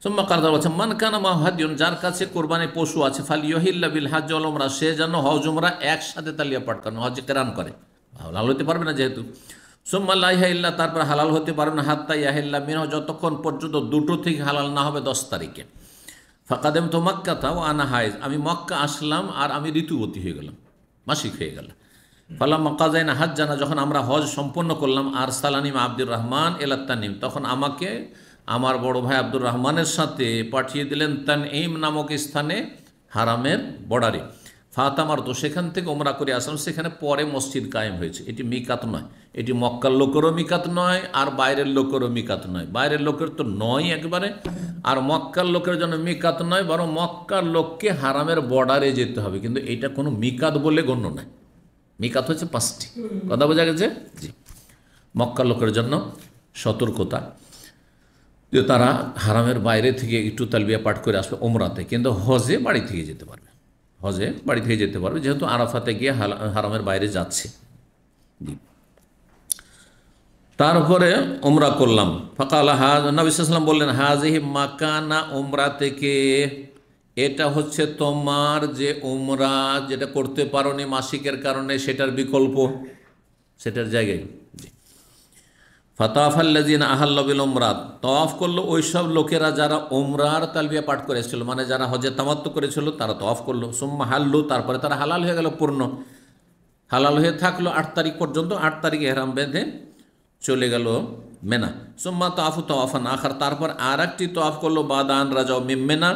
Speaker 4: সুম্মা কালা বলছেন মান কানা মা হাদিয়ুন, যার কাছে কোরবানি পশু আছে, ফালিয়ুহিল্লা বিল হজ ওয়াল উমরা, সে যেন হজ উমরা একসাথে তালিয়া পাঠ করেন, হজ কেরান করে, হালাল হতে পারবে না যেহেতু। সুম্মা লা ইলাহা, তারপর হালাল হতে পারবে না, হাত্তা ইয়াহিল্লা মিনহু, যতক্ষণ পর্যন্ত দুটো থেকে হালাল না হবে 10 তারিখে। ফাকাদেম তো মক্কা তাও আনা হাইজ, আমি মক্কা আসলাম আর আমি ঋতুবতী হয়ে গেলাম, মাসিক হয়ে গেল। ফালাম মক্কাজাইনা হাজ্জানা, যখন আমরা হজ সম্পন্ন করলাম, আর সালানিম আব্দুর রহমান এলাত্তানিম, তখন আমাকে আমার বড় ভাই আব্দুর রহমানের সাথে পাঠিয়ে দিলেন তানঈম নামক স্থানে, হারামের বর্ডারে। ফাতামার তো সেখান থেকে ওমরা করে আসলাম, সেখানে পরে মসজিদ কায়েম হয়েছে। এটি মিকাত নয়, এটি মক্কার লোকেরও মিকাত নয়, আর বাইরের লোকেরও মিকাত নয়। বাইরের লোকের তো নয় একবারে, আর মক্কার লোকের জন্য মিকাত নয়, বরং মক্কার লোককে হারামের বর্ডারে যেতে হবে, কিন্তু এটা কোনো মিকাত বলে গণ্য নয়। মিকাত হচ্ছে 5টি। কথা বোঝা গেছে? জি। মক্কার লোকের জন্য সতর্কতা যে তারা হারামের বাইরে থেকে একটু তালবিয়া পাঠ করে আসবে ওমরাতে, কিন্তু হজে বাড়ি থেকে যেতে পারবে, হজে বাড়ি থেকে যেতে পারবে, যেহেতু আরাফাতে গিয়ে হারামের বাইরে যাচ্ছে। তারপরে ওমরা করলাম। ফাকালা নবী সাল্লাল্লাহু আলাইহি ওয়াসাল্লাম বললেন, হাজিহি মাকানা ওমরা থেকে, এটা হচ্ছে তোমার যে ওমরা যেটা করতে পারোনি মাসিকের কারণে, সেটার বিকল্প, সেটার জায়গায়। ফাতাফাল্লাযিনা আহাল্লু বিল উমরাত, তওয়াফ করলো ওই সব লোকেরা যারা ওমরার তালবিয়া পাঠ করেছিল, মানে যারা হজে তামাত্তু করেছিল তারা তওয়াফ করলো। সুম্মা হাল্লু, তারপরে তারা হালাল হয়ে গেল, পূর্ণ হালাল হয়ে থাকলো 8 তারিখ পর্যন্ত। 8 তারিখে ইহরাম বেঁধে চলে গেল মেনা। সুম্মা তাওয়াফু তাওয়াফান আখার, তারপর আর একটি তওয়াফ করলো বাদান রাজাও মিন মেনা,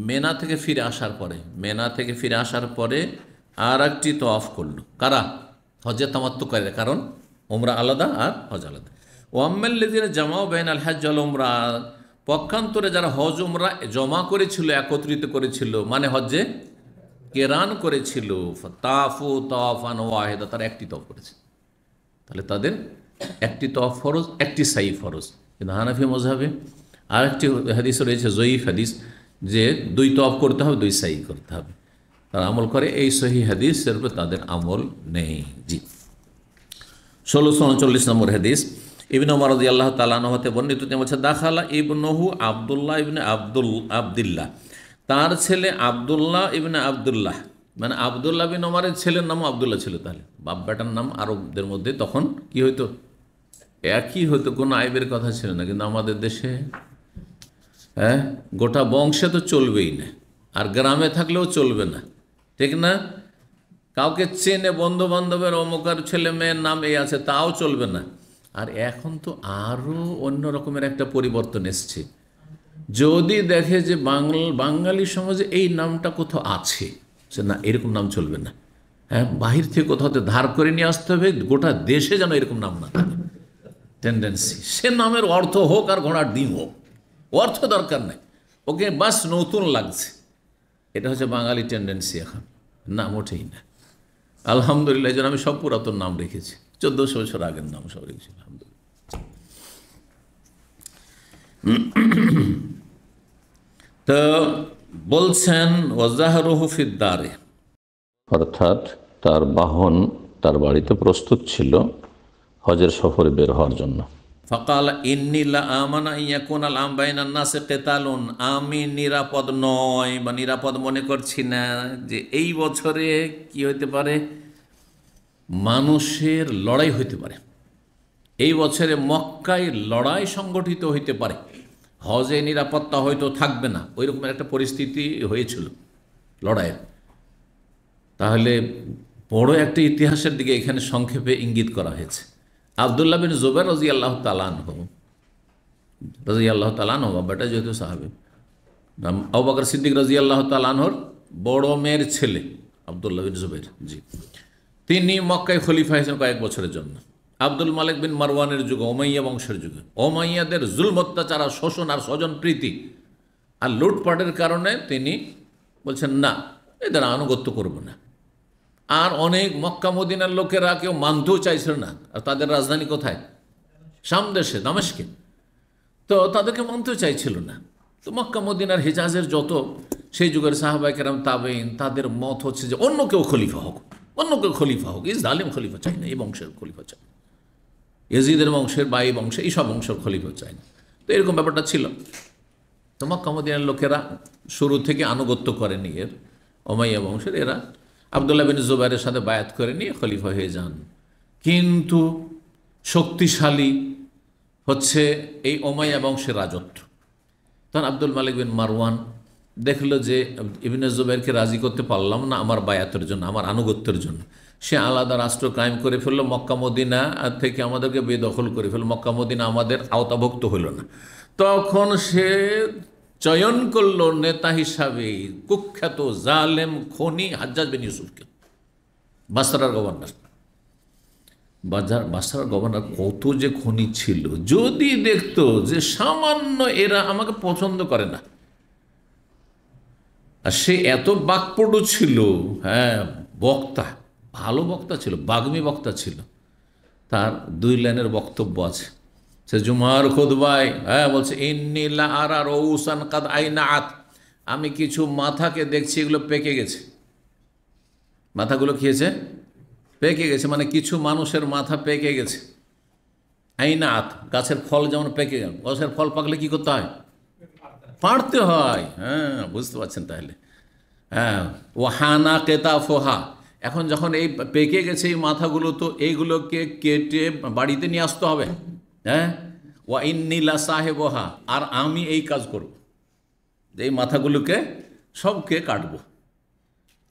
Speaker 4: মেনা থেকে ফিরে আসার পরে, মেনা থেকে ফিরে আসার পরে আর একটি তওয়াফ করলো। কারা? হজে তামাত্তু করে, কারণ ওমরা আলাদা আর হজ আলাদা। ওয়াম্মাল্লাযিনা জামাউ বাইনাল হজ ওয়াল উমরা, পক্ষান্তরে যারা হজ উমরা জমা করেছিল, একত্রিত করেছিল, মানে হজ্জে কেরান করেছিল, তাফু তাওয়াফান ওয়াহিদা, তারা একটি তওয়াফ করেছে, তাহলে তাদের একটি তওয়াফ ফরজ, একটি সাই ফরজ। কিন্তু হানাফি মাযহাবে আরেকটি হাদিস রয়েছে, জয়ীফ হাদিস, যে 2 তওয়াফ করতে হবে, 2 সাই করতে হবে। তারা আমল করে এই সহি হাদিসের উপর তাদের আমল নেই। জি। 1639 নম্বর হাদিস, ইবনে ওমর রাদিয়াল্লাহু তাআলা আনহু হতে বর্ণিত, তিনি বলেছেন, দাখালা ইবনুহু আব্দুল্লাহ ইবনে আব্দুল্লাহ, তার ছেলে আব্দুল্লাহ ইবনে আব্দুল্লাহ, মানে আব্দুল্লাহ বিন ওমরের ছেলের নামও আব্দুল্লাহ ছিল। তাহলে বাপ বেটার নাম আরবদের মধ্যে তখন কি হইতো? একই হইতো, কোনো আইবের কথা ছিল না। কিন্তু আমাদের দেশে গোটা বংশে তো চলবেই না, আর গ্রামে থাকলেও চলবে না, ঠিক না? কাউকে চেনে বন্ধু বান্ধবের অমুকার ছেলে মেয়ের নাম এই আছে, তাও চলবে না। আর এখন তো আরও অন্য রকমের একটা পরিবর্তন এসছে। যদি দেখে যে বাঙালি সমাজে এই নামটা কোথাও আছে, সে না, এরকম নাম চলবে না, বাহির থেকে কোথাও ধার করে নিয়ে আসতে হবে, গোটা দেশে যেন এরকম নাম না থাকে। টেন্ডেন্সি, সে নামের অর্থ হোক আর ঘোড়ার ডিম হোক, অর্থ দরকার নেই, ওকে বাস নতুন লাগছে। এটা হচ্ছে বাঙালি টেন্ডেন্সি এখন, না মোটেই না। আলহামদুলিল্লাহ, এই জন্য আমি সব পুরাতন নাম রেখেছি, 1400 বছর আগের নাম সব রেখেছি, আলহামদুলিল্লাহ। তো বলছেন ওয়াজাহরুহু ফিদ্দারে, অর্থাৎ তার বাহন তার বাড়িতে প্রস্তুত ছিল হজের সফরে বের হওয়ার জন্য। ফাকাল ইন্নী লা আমানা ইয়াকুনাল আম বাইনান নাসি কিতালুন, আমি নিরাপদ নয় বা নিরাপদ মনে করছি না যে এই বছরে কি হইতে পারে, মানুষের লড়াই হইতে পারে। এই বছরে মক্কায় লড়াই সংগঠিত হইতে পারে, হজে নিরাপত্তা হয়তো থাকবে না, ওই রকমের একটা পরিস্থিতি হয়েছিল লড়াইয়ের। তাহলে বড় একটা ইতিহাসের দিকে এখানে সংক্ষেপে ইঙ্গিত করা হয়েছে। আব্দুল্লাহ বিন জুবাইর রাদিয়াল্লাহু তাআলা আনহু, বাবাটা যেহেতু সাহাবী, আবু বকর সিদ্দিক রাদিয়াল্লাহু তাআলা আনহুর বড় মেয়ের ছেলে আব্দুল্লাহ বিন জুবাইর, জি, তিনি মক্কায় খলিফা হয়েছেন কয়েক বছরের জন্য। আব্দুল মালিক বিন মারওয়ানের যুগে, ওমাইয়া বংশের যুগে, ওমাইয়াদের জুলম অত্যাচার আর শোষণ আর স্বজন প্রীতি আর লুটপাটের কারণে তিনি বলছেন, না, এদের আনুগত্য করব না। আর অনেক মক্কা মদিনার লোকেরা কেউ মানতেও চাইছিল না, আর তাদের রাজধানী কোথায়? শাম দেশে, দামেস্কে, তো তাদেরকে মানতেও চাইছিল না। তো মক্কা মদিনার হিজাজের যত সেই যুগের সাহাবায়ে কেরাম তাবেঈন, তাদের মত হচ্ছে যে অন্য কেউ খলিফা হোক, অন্য কেউ খলিফা হোক, এই জালিম খলিফা চাই না, এই বংশের খলিফা চাই না, ইয়াজিদের বংশের বা এই বংশে এই সব বংশের খলিফা চাই না। তো এরকম ব্যাপারটা ছিল। তো মক্কা মদিনার লোকেরা শুরু থেকে আনুগত্য করেনি এর ওমাইয়া বংশের, এরা আব্দুল্লাহ বিন জুবাইরের সাথে বায়াত করে নিয়ে খলিফা হয়ে যান। কিন্তু শক্তিশালী হচ্ছে এই ওমাইয়া বংশের রাজত্ব। তখন আব্দুল মালিক বিন মারওয়ান দেখলো যে ইবনে জুবাইরকে রাজি করতে পারলাম না আমার বায়াতের জন্য, আমার আনুগত্যের জন্য, সে আলাদা রাষ্ট্র কায়েম করে ফেললো, মক্কা মদিনা থেকে আমাদেরকে বেদখল করে ফেললো, মক্কা মদিনা আমাদের আওতাভুক্ত হইল না। তখন সে চয়ন করলো নেতা হিসাবে কুখ্যাত জালেম খনি হাজ্জাজ বিন ইউসুফকে, বাসরার গভর্নর। বাসরার গভর্নর কত যে খনি ছিল, যদি দেখতো যে সামান্য এরা আমাকে পছন্দ করে না, আর সে এত বাকপটু ছিল, হ্যাঁ বক্তা, ভালো বক্তা ছিল, বাগ্মী বক্তা ছিল, তার 2 লাইনের বক্তব্য আছে। সে জুমার খুতবায় বলছে ইন্নী লা আরা রউসান কাদ আইনাআত, আমি কিছু মাথাকে দেখছি এগুলো পেকে গেছে। মাথাগুলো খেয়েছে, পেকে গেছে, মানে কিছু মানুষের মাথা পেকে গেছে। আইনাআত, গাছের ফল যেমন পেকে গেল, গাছের ফল পাকলে কি করতে হয়? পাড়তে হয়। হ্যাঁ, বুঝতে পারছেন তাহলে। হ্যাঁ, ওয়াহানা কেতাফোহা, এখন যখন এই পেকে গেছে এই মাথাগুলো, তো এইগুলোকে কেটে বাড়িতে নিয়ে আসতে হবে। হ্যাঁ, ওয়া ইন্নী লা সাহেবহা, আর আমি এই কাজ করব, যে এই মাথাগুলোকে সবকে কাটবো।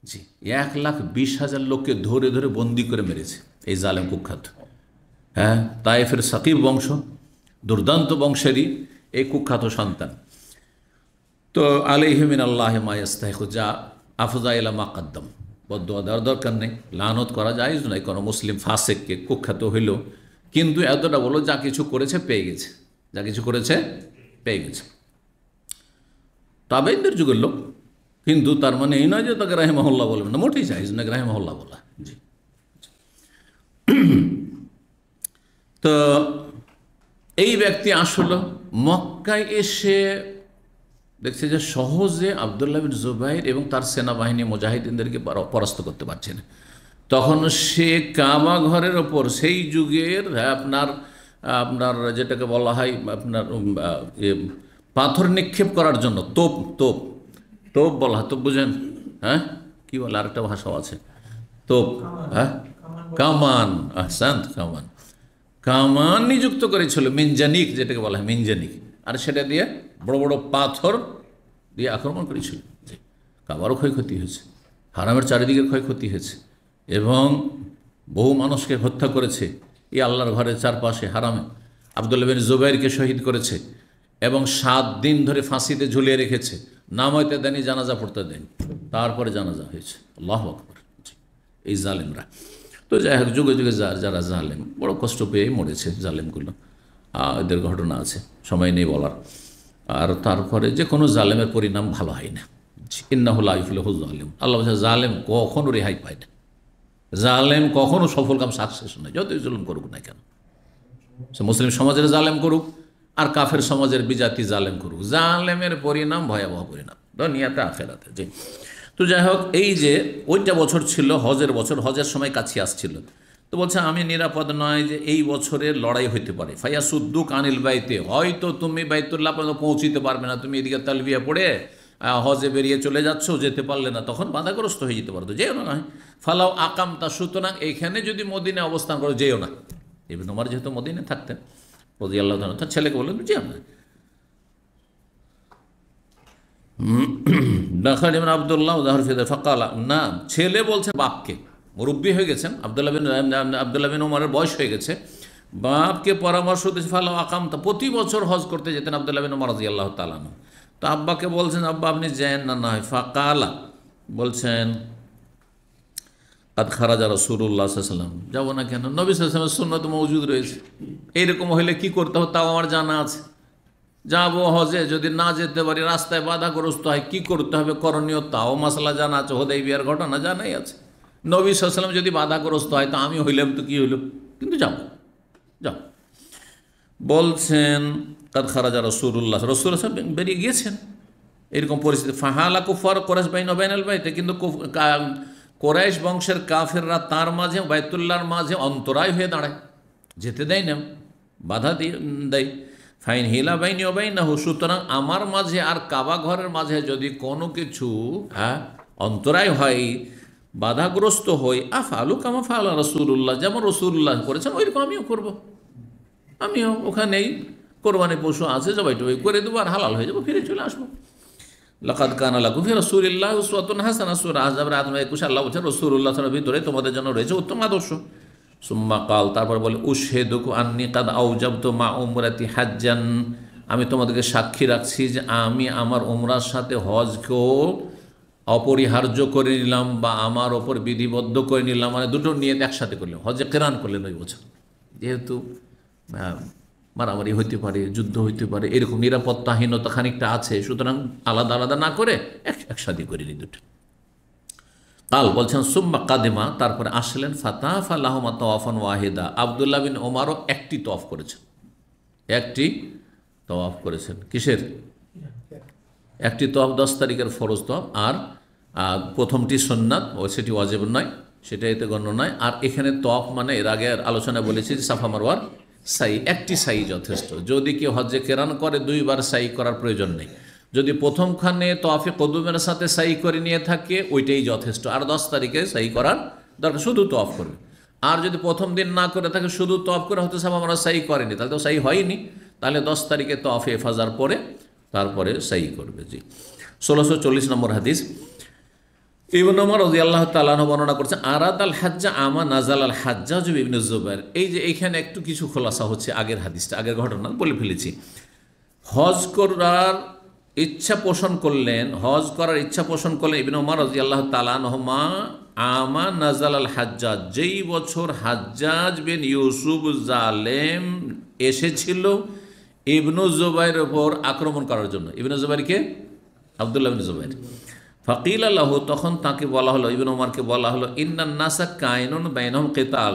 Speaker 4: জি, 1,20,000 লোককে ধরে ধরে বন্দি করে মেরেছে এই জালেম কুখ্যাত। হ্যাঁ, তায়েফের সাকিব বংশ, দুর্দান্ত বংশেরই এই কুখ্যাত সন্তান। তো আলাইহি মিনাল্লাহি মা ইস্তাহিকু, যা আফজা ইলা মা কদ্দাম, বদদুয়া দেওয়ার দরকার নেই, লানত করা জায়েজ নয় কোনো মুসলিম ফাসিককে, কুখ্যাত হইল। কিন্তু এতটা বলো, যা কিছু করেছে পেয়ে গেছে, যা কিছু করেছে পেয়ে গেছে। তাবেঈনদের যুগের লোক, কিন্তু তার মানে এই নয় যে তাকে রাহিমাহুল্লাহ বলবেন না, মোটেই জায়েজ নয় রাহিমাহুল্লাহ বলা। জি, তো এই ব্যক্তি আসলে মক্কায় এসে দেখছে যে সহজে আবদুল্লাহ বিন জুবাইর এবং তার সেনাবাহিনী মুজাহিদিনদেরকে পরাস্ত করতে পারছে না। তখন সে কাবা ঘরের ওপর সেই যুগের আপনার যেটাকে বলা হয় আপনার পাথর নিক্ষেপ করার জন্য তোপ তোপ তোপ বলা হয়, তোপ বুঝেন? হ্যাঁ, কী বলে, আরেকটা ভাষাও আছে, তোপ, হ্যাঁ কামান, আহসান, কামান, কামান নিযুক্ত করেছিল, মিনজানিক যেটাকে বলা হয় মিনজানিক, আর সেটা দিয়ে বড় বড় পাথর দিয়ে আক্রমণ করেছিল। কাবারও ক্ষয়ক্ষতি হয়েছে, হারামের চারিদিকের ক্ষয়ক্ষতি হয়েছে, এবং বহু মানুষকে হত্যা করেছে এই আল্লাহর ঘরের চারপাশে হারামে। আবদুল্লাহ বিন জুবাইরকে শহীদ করেছে এবং 7 দিন ধরে ফাঁসিতে ঝুলিয়ে রেখেছে, নামাইতে দেয়নি, জানাজা পড়তে দেয়নি, তারপরে জানাজা হয়েছে। আল্লাহু আকবার। এই জালেমরা তো যাই হোক, যুগে যুগে যারা জালেম, বড় কষ্ট পেয়ে মরেছে জালেমগুলো, এদের ঘটনা আছে, সময় নেই বলার। আর তারপরে যে কোনো জালেমের পরিণাম ভালো হয় না। ইন্নাহু লা ইফলিহু যালিম, আল্লাহ বলছে জালেম কখনো রেহাই পায় না, জালেম কখনো সফলকাম সাকসেস নয়, যতই জুলুম করুক না কেন। সে মুসলিম সমাজের জালেম করুক আর কাফের সমাজের বিজাতি জালেম করুক, জালেমের পরিণাম ভয়াবহ পরিণাম দুনিয়াতে আখিরাতে। জি, তো যাই হোক, এই যে ওইটা বছর ছিল হজের বছর, হজের সময় কাছে আসছিল, তো বলছে আমি নিরাপদ নয় যে এই বছরে লড়াই হইতে পারে। ফায়াসুদ্দুক আনিল বাইতে, হয়তো তুমি বাইতুল্লাহ পর্যন্ত পৌঁছিতে পারবে না, তুমি এদিকে তালবিয়া পড়ে হজে বেরিয়ে চলে যাচ্ছ, যেতে পারলে না, তখন বাধাগ্রস্ত হয়ে যেতে পারতো, যেও না নয়। ফালাও আকামতা, সুতরাং এইখানে যদি মদিনায় অবস্থান করো, যেও না। ইবনে ওমর যেহেতু মদিনায় থাকতেন রাদিয়াল্লাহু তাআলা, তার ছেলেকে বললেন যেও না। দাখাল ইবনে আব্দুল্লাহ উদাহরফিদা ফাকালা, না, ছেলে বলছে বাপকে, মুরব্বী হয়ে গেছেন, আবদুল্লাহ বিন ওমরের বয়স হয়ে গেছে, বাপকে পরামর্শ দিয়েছে ফালাও আকামতা, প্রতি বছর হজ করতে যেতেন আবদুল্লাহ বিন ওমর রাদিয়াল্লাহু তাআলা। তো আব্বাকে বলছেন, আব্বা আপনি যান না, না হয়। ফাকালা, বলছেন কাদ খারাজা রাসূলুল্লাহ সাল্লাল্লাহু আলাইহি ওয়াসাল্লাম, যাবো না কেন, নবী সাল্লাল্লাহু আলাইহি ওয়াসাল্লামের সুন্নাত মওজুদ রয়েছে, এইরকম হইলে কি করতে হবে তাও আমার জানা আছে, যাবো হজে, যদি না যেতে পারি, রাস্তায় বাধাগ্রস্ত হয়, কি করতে হবে করণীয় তাও মাসলা জানা আছে, হুদাইবিয়ার ঘটনা জানাই আছে। নবী সাল্লাল্লাহু আলাইহি ওয়াসাল্লাম যদি বাধাগ্রস্ত হয় তো আমি হইলাম তো কি হইল, কিন্তু যাবো, যাও। বলছেন কাদ খারাজা রাসূলুল্লাহ, রাসূলুল্লাহ বেরিয়ে গিয়েছেন, এরকম পরিস্থিতি। ফাহালা কুফার কোরাইশ বাইনা বাইনাল বাইতে, কিন্তু কোরাইশ বংশের কাফেররা তার মাঝে বাইতুল্লাহর মাঝে অন্তরায় হয়ে দাঁড়ায়, যেতে দেয় না, বাধা দিয়ে দেয়। ফাইন হিলা বাইনি ও বাইনাহু, সুতরাং আমার মাঝে আর কাবা ঘরের মাঝে যদি কোনো কিছু অন্তরায় হয়, বাধাগ্রস্ত হই, আফআলু কামা ফাআলা রাসূলুল্লাহ, যেমন রাসূলুল্লাহ করেছেন ওইরকম আমিও করব, আমিও ওখানেই কোরবানি পশু আছে জবাই টবাই করে দেবো, আর হালাল হয়ে যাবো, ফিরে চলে আসবো। লাকাদ কানা লাকুম ফি রাসূলিল্লাহি উসওয়াতুন হাসানাহ, সূরা আহজাব আয়াত 21, আল্লাহ বলেছেন রাসূলুল্লাহর ভিতরে তোমাদের জন্য রয়েছে উত্তম আদর্শ। সুম্মা কাল, তারপর বলে উশহিদুকুম আন্নী কাদ আওজাবতু মা উমরাতি হাজ্জান আমি তোমাদেরকে সাক্ষী রাখছি যে আমি আমার উমরার সাথে হজকেও অপরিহার্য করে নিলাম বা আমার ওপর বিধিবদ্ধ করে নিলাম, মানে দুটো নিয়ে একসাথে করলাম, হজে কেরান করলেন ওই বছর। যেহেতু মারামারি হইতে পারে, যুদ্ধ হইতে পারে, এরকম নিরাপত্তাহীনতা খানিকটা আছে, সুতরাং আলাদা আলাদা না করে একসাথে করিনি দুটো। কাল বলছেন সুম্মা কাদিমা, তারপরে আসলেন, ফাতাফ আল্লাহমা তওয়াফান ওয়াহিদা, আবদুল্লাহ বিন ওমারও একটি তওয়াফ করেছেন, একটি তওয়াফ করেছেন। কিসের একটি তওয়াফ? 10 তারিখের ফরজ তওয়াফ, আর প্রথমটি সুন্নাত, ও সেটি ওয়াজিব নয়, সেটা এতে গণ্য নয়। আর এখানে তওয়াফ মানে এর আগে আলোচনা বলেছি যে সাফা মারওয়ার সাই, একটি সাই যথেষ্ট। যদি কেউ হজ্জে কেরান করে 2বার সাই করার প্রয়োজন নেই। যদি প্রথমখানে তওয়াফে কদুমের সাথে সাই করে নিয়ে থাকে ওইটাই যথেষ্ট, আর 10 তারিখে সাই করার দরকার, শুধু তওয়াফ করবে। আর যদি প্রথম দিন না করে থাকে, শুধু তওয়াফ করে হয়তো সাফা মারওয়া সাই করেনি, তাহলে তো সাই হয়নি, তাহলে 10 তারিখে তওয়াফে ইফাজার পরে তারপরে সাই করবে। জি, 1640 নম্বর হাদিস। ইবনে ওমর রাদিয়াল্লাহু তাআলা আনহু বর্ণনা করছেন, আরাদ আল হাজ্জা আমা নাজাল আল হাজ্জাজ ইবনে জুবাইর। এই যে এইখানে একটু কিছু খোলাসা হচ্ছে, আগের হাদিসটা, আগের ঘটনা বলে ফেলেছি। হজ করার ইচ্ছা পোষণ করলেন, হজ করার ইচ্ছা পোষণ করলেন ইবনে ওমর রাদিয়াল্লাহু তাআলা আনহুমা আমা নাজাল আল হাজ্জাজ, যেই বছর হাজ্জাজ বিন ইউসুফ জালেম এসেছিল ইবনে জুবাইরের উপর আক্রমণ করার জন্য। ইবনে জুবাইরকে আব্দুল্লাহ বিন জুবাইর। ফাকিল আল্লাহ, তখন তাকে বলা হলো, ইবনে ওমরকে বলা হলো, ইন্নান নাসা কায়নুন বাইনহুম কিতাল,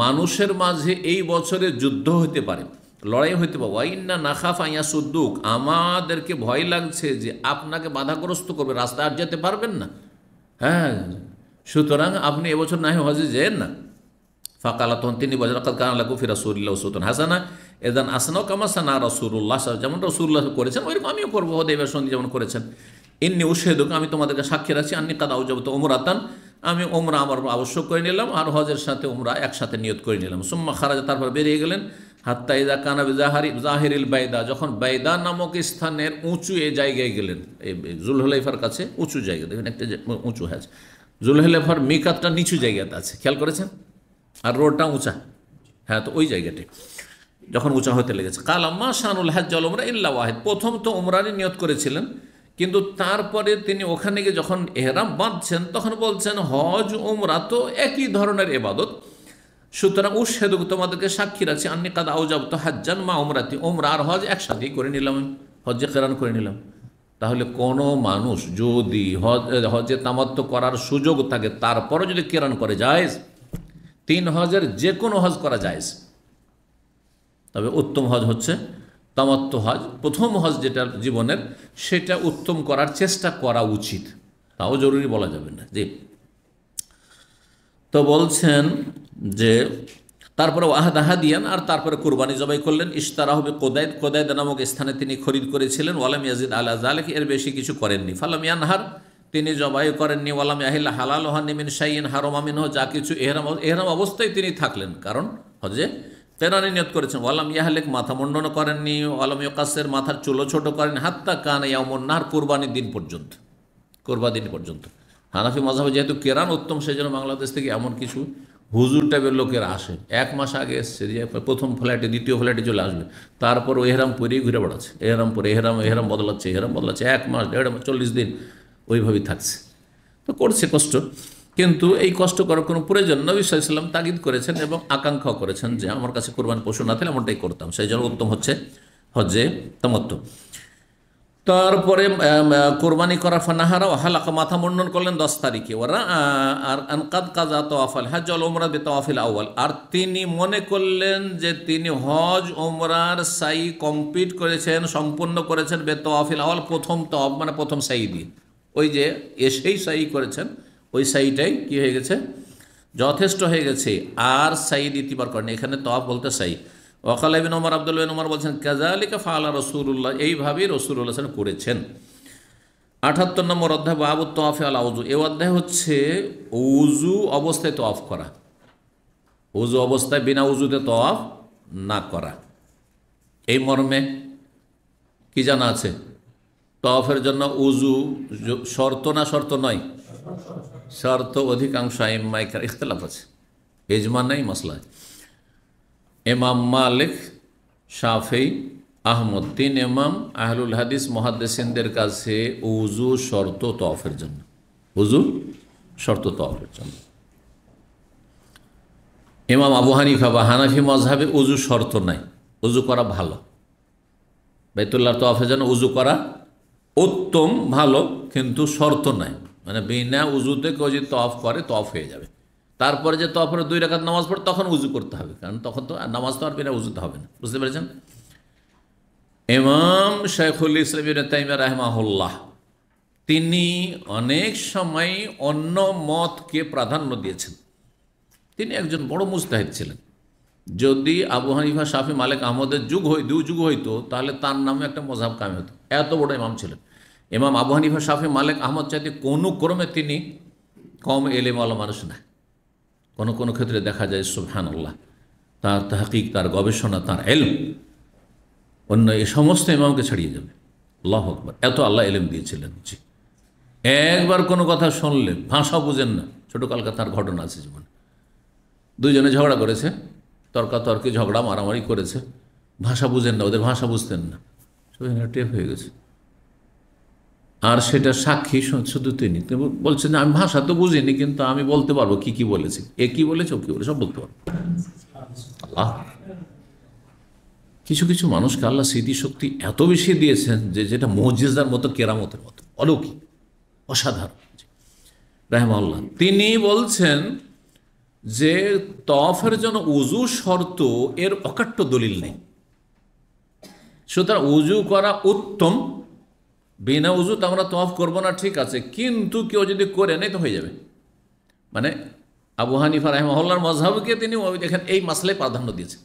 Speaker 4: মানুষের মাঝে এই বছরে যুদ্ধ হতে পারে, লড়াই হইতে পারে। ওয়াইন্না নাখাফ আইয়া সুদ্দুক, আমাদেরকে ভয় লাগছে যে আপনাকে বাধাগ্রস্ত করবে, রাস্তায় আর যেতে পারবেন না। হ্যাঁ, সুতরাং আপনি এবছর না হয় হজে যেন না। ফাকালা, তখন তিনি বলেন, লাকাদ কানা লাকুম ফি রাসূলিল্লাহি উসওয়াতুন হাসানা ইযান আসনাউ কামা সানা রাসূলুল্লাহ, যেমন রাসূলুল্লাহ করেছেন ওইরকম আমিও করবো, হুদাইবিয়ার সন্ধি যেমন করেছেন। ইন্নী উশহিদুকা, আমি তোমাদেরকে সাক্ষী রাখছি, আন্নী কাদ আওজাবতু উমরাতান, আমি উমরা আমার আবশ্যক করে নিলাম, আর হজের সাথে উমরা একসাথে নিয়ত করে নিলাম। সুম্মা খারাজা, তারপর বেরিয়ে গেলেন। হাত্তা ইযা কানা বিজাহিরিল বাইদা, যখন বাইদা নামক স্থানের উঁচু এ জায়গায় গেলেন, এই জুলহুলাইফার কাছে উঁচু জায়গা, দেখুন একটা উঁচু আছে, জুলহুলাইফার মিকাতটা নিচু জায়গাতে আছে, খেয়াল করেছেন, আর রোডটা উঁচা। হ্যাঁ, তো ওই জায়গাটি যখন উঁচা হতে লেগেছে, কাল আম্মা শানুল হাজ্জ ওয়াল উমরা ইল্লা ওয়াহিদ, প্রথম তো উমরারই নিয়ত করেছিলেন, কিন্তু তারপরে তিনি ওখানে গিয়ে যখন এহরাম বাঁধছেন তখন বলছেন হজ উমরা তো একই ধরনের ইবাদত, সুতরাং উশহিদুকা, তোমাদেরকে সাক্ষী রাখছি, আন্নী কাদ আওজাবতু হাজ্জান মা উমরাতি, উমরা আর হজ একসাথেই করে নিলাম, হজ্জে কেরান করে নিলাম। তাহলে কোনো মানুষ যদি হজে তামাত্তু করার সুযোগ থাকে তারপরও যদি কেরান করে জায়েজ, 3 হজের যে কোনো হজ করা জায়েজ, তবে উত্তম হজ হচ্ছে তামাত্তু হজ, প্রথম হজ যেটা জীবনের, সেটা উত্তম করার চেষ্টা করা উচিত, তাও জরুরি বলা যাবে না। জি, তো বলছেন যে তারপরে ওয়াহাদাহাদিয়ান, আর তারপরে কুরবানি জবাই করলেন। ইশতারাহু বিকুদাইদ, কুদাইদ নামক স্থানে তিনি খরিদ করেছিলেন। ওয়ালাম ইয়াজিদ আলা যালিক, এর বেশি কিছু করেননি। ফালাম ইয়ানহার, তিনি জবাই করেননি। ওয়ালাম ইয়াহিল হালাল হানি মিন শাইইন হারামা মিনহু, যা কিছু এহরাম অবস্থায় তিনি থাকলেন, কারণ হজে কেরানি নিয়ত করেছেন। ওয়ালাম ইয়াহলিক, মাথা মুন্ডন করেননি। ওয়ালাম ইউকাসসির, মাথার চুলও ছোট করেন। হাত্তা কানা ইয়াউমুন নাহর, কুরবানির দিন পর্যন্ত, কুরবানির দিন পর্যন্ত। হানাফি মাযহাবে যেহেতু কেরান উত্তম, সেই জন্য বাংলাদেশ থেকে এমন কিছু হুজুর টাইপের লোকেরা আসে, 1 মাস আগে এসছে, যে প্রথম ফ্লাইটে দ্বিতীয় ফ্লাইটে চলে আসবে, তারপর এহরাম পরেই ঘুরে বেড়াচ্ছে, এহরাম পরে এহরাম বদলাচ্ছে, 1 মাস 1.5 মাস 40 দিন ওইভাবেই থাকছে। তো করছে কষ্ট, কিন্তু এই কষ্ট করার কোনো প্রয়োজন নবী সাল্লাল্লাহু আলাইহি ওয়াসাল্লাম তাগিদ করেছেন এবং আকাঙ্ক্ষা করেছেন যে আমার কাছে কোরবানি পশু না থাকলে এমনটাই করতাম, সেই জন্য উত্তম হচ্ছে হজ্জে তামাত্তু। তারপরে কোরবানি করার ফানাহারা হালাকা, মাথা মুন্ডন করলেন 10 তারিখে। ওরা আর আনকাদ কাজা তাওয়াফাল হজ ওয়াল উমরা বিতাওয়াফিল আউয়াল, আর তিনি মনে করলেন যে তিনি হজ উমরার সাই কমপ্লিট করেছেন, সম্পূর্ণ করেছেন বিতাওয়াফিল আউয়াল, প্রথম তাওয়াফ মানে প্রথম সাই দিয়ে, ওই যে এসেই সাই করেছেন, ওই সাইটাই কি হয়ে গেছে, যথেষ্ট হয়ে গেছে, আর সাই দ্বিতীয়বার করেন। এখানে তাওয়াফ বলতে সাই। ওয়াকাল ইবনে ওমর, আব্দুল্লাহ ইবনে ওমর বলছেন, কাযালিকা ফাআলা রাসূলুল্লাহ, এইভাবেই রাসূলুল্লাহ সাল্লাল্লাহু আলাইহি ওয়াসাল্লাম করেছেন। ৭৮ নম্বর অধ্যায়, বাবু তাওয়াফি আলা উযু। এই অধ্যায় হচ্ছে উযু অবস্থায় তাওয়াফ করা, উযু অবস্থায় বিনা উযুতে তাওয়াফ না করা। এই মর্মে কি জানা আছে? তাওয়াফের জন্য উযু শর্ত না শর্ত নয়? শর্ত। অধিকাংশ আইম্মায়ে ইখতিলাফ আছে, ইজমা নাই, মাসলা। ইমাম মালিক, শাফেঈ আহমদ, 3 ইমাম আহলুল হাদিস মুহাদ্দিসিনদের কাছে উযু শর্ত তওয়াফের জন্য, উযু শর্ত তওয়াফের জন্য। ইমাম আবু হানিফা বা হানাফি মাযহাবে উযু শর্ত নাই, উযু করা ভালো। বাইতুল্লাহর তওয়াফের জন্য উযু করা উত্তম, ভালো, কিন্তু শর্ত নাই। মানে বিনা উযুতে কেউ যদি তওয়াফ করে তওয়াফ হয়ে যাবে। তারপরে যে তওয়াফের 2 রাকাত নামাজ পড়ে তখন উযু করতে হবে, কারণ তখন তো নামাজ তো আর বিনা উযুতে হবে না। বুঝতে পেরেছেন? ইমাম শাইখুল ইসলাম ইবনে তাইমিয়া রাহিমাহুল্লাহ তিনি অনেক সময় অন্য মতকে প্রাধান্য দিয়েছেন। তিনি একজন বড় মুজতাহিদ ছিলেন। যদি আবু হানিফা, শাফি, মালিক, আহমদের যুগ হইতো তাহলে তার নামে একটা মযহাব কায়েম হতো। এত বড় ইমাম ছিলেন। ইমাম আবু হানিফা, শাফি, মালিক, আহমদ চাইতে কোনো ক্রমে তিনি কম এলেমওয়ালা মানুষ না। কোনো ক্ষেত্রে দেখা যায় সুবহানাল্লাহ, তার তাহকিক, তার গবেষণা, তার ইলম অন্য এই সমস্ত ইমামকে ছাড়িয়ে যাবে। আল্লাহু আকবার, এত আল্লাহ ইলম দিয়েছিলেন। জি, একবার কোনো কথা শুনলে ভাষা বুঝেন না। ছোটকালকার তার ঘটনা আছে জীবনে। দুইজনে ঝগড়া করেছে, তর্কাতর্কি, ঝগড়া মারামারি করেছে, ভাষা বুঝেন না, ওদের ভাষা বুঝতেন না, সবাই টেপ হয়ে গেছে। আর সেটা সাক্ষী শুধু তিনি বলছেন যে আমি ভাষা তো বুঝিনি, কিন্তু আমি বলতে পারবো কি কি বলেছি, এ কি বলেছে, ও কি বলে, সব বলতে পারবো। আল্লাহ কিছু কিছু মানুষকে আল্লাহ স্মৃতিশক্তি এত বেশি দিয়েছেন যে যেটা মুজিজার মতো, কেরামতের মতো, অলৌকিক, অসাধারণ। রাহিমাহুল্লাহ তিনি বলছেন যে তওয়াফের জন্য উযু শর্ত, এর অকাট্য দলিল নেই। সুতরাং উযু করা উত্তম। বিনা উযুতে আমরা তওয়াফ করবো না, ঠিক আছে, কিন্তু কেউ যদি করে নেই তো হয়ে যাবে। মানে আবু হানিফা রাহিমাহুল্লাহর মাযহাবকে তিনি দেখেন এই মাসলায় প্রাধান্য দিয়েছেন।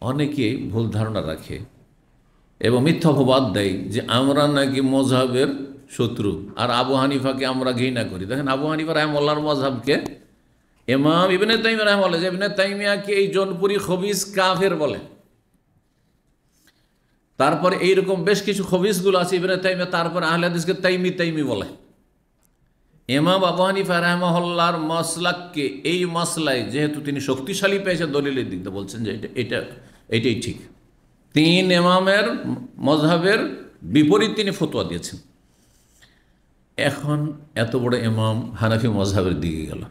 Speaker 4: অনেকে ভুল ধারণা রাখে এবং মিথ্যা অপবাদ দেয় যে আমরা নাকি মাযহাবের শত্রু আর আবু হানিফাকে আমরা ঘৃণা করি। দেখেন আবু হানিফা রাহিমাহুল্লাহর মাযহাবকে ইমাম ইবনে তাইমিয়া রাহিমাহুল্লাহ, ইবনে তাইমিয়াকে এই জনপুরি খবিস কাফের বলে। তারপরে এইরকম বেশ কিছু খবিসগুলো আছে ইবনে তাইমিয়া, তারপরে আহলে হাদিসকে তাইমি বলে। ইমাম আবু হানিফা রাহিমাহুল্লাহর মাসলাককে এই মাসলায় যেহেতু তিনি শক্তিশালী পেয়েছে দলিলের দিক দিয়ে, বলছেন যে এটাই ঠিক। 3 ইমামের মযহাবের বিপরীত তিনি ফতোয়া দিয়েছেন। এখন এত বড় ইমাম হানাফি মযহাবের দিকে গেল,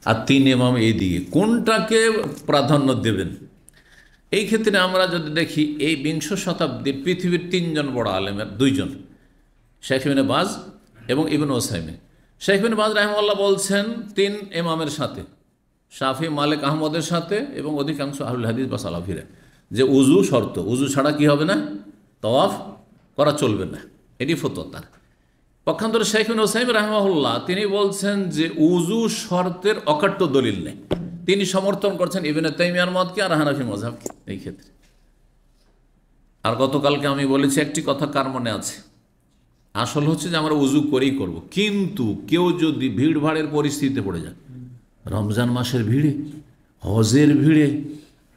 Speaker 4: আর 3 ইমাম এই দিকে, কোনটাকে প্রাধান্য দেবেন? এই ক্ষেত্রে আমরা যদি দেখি এই 20 শতাব্দীর পৃথিবীর 3 জন বড় আলেমের 2 জন, শেখ ইবনে বাজ এবং ইবনে উসাইমিন। শেখ ইবনে বাজ রাহিমাহুল্লাহ বলছেন 3 ইমামের সাথে, শাফি, মালিক, আহমদের সাথে এবং অধিকাংশ আহলুল হাদিস বা সালাফিরা, যে উযু শর্ত, উযু ছাড়া কি হবে না, তওয়াফ করা চলবে না। এটি ফতোয়া তার। পক্ষান্তরে শেখ ইবনে উসাইমিন রাহিমাহুল্লাহ তিনি বলছেন যে উযু শর্তের অকাট্য দলিল নেই। তিনি সমর্থন করছেন ইবনে তাইমিয়ার মতকে আর হানাফি মযহাবকে এই ক্ষেত্রে। আর গতকালকে আমি বলেছি একটি কথা কার মনে আছে, আসল হচ্ছে যে আমরা উযু করেই করব, কিন্তু কেউ যদি ভিড় ভাড়ের পরিস্থিতিতে পড়ে যায়, রমজান মাসের ভিড়ে, হজের ভিড়ে,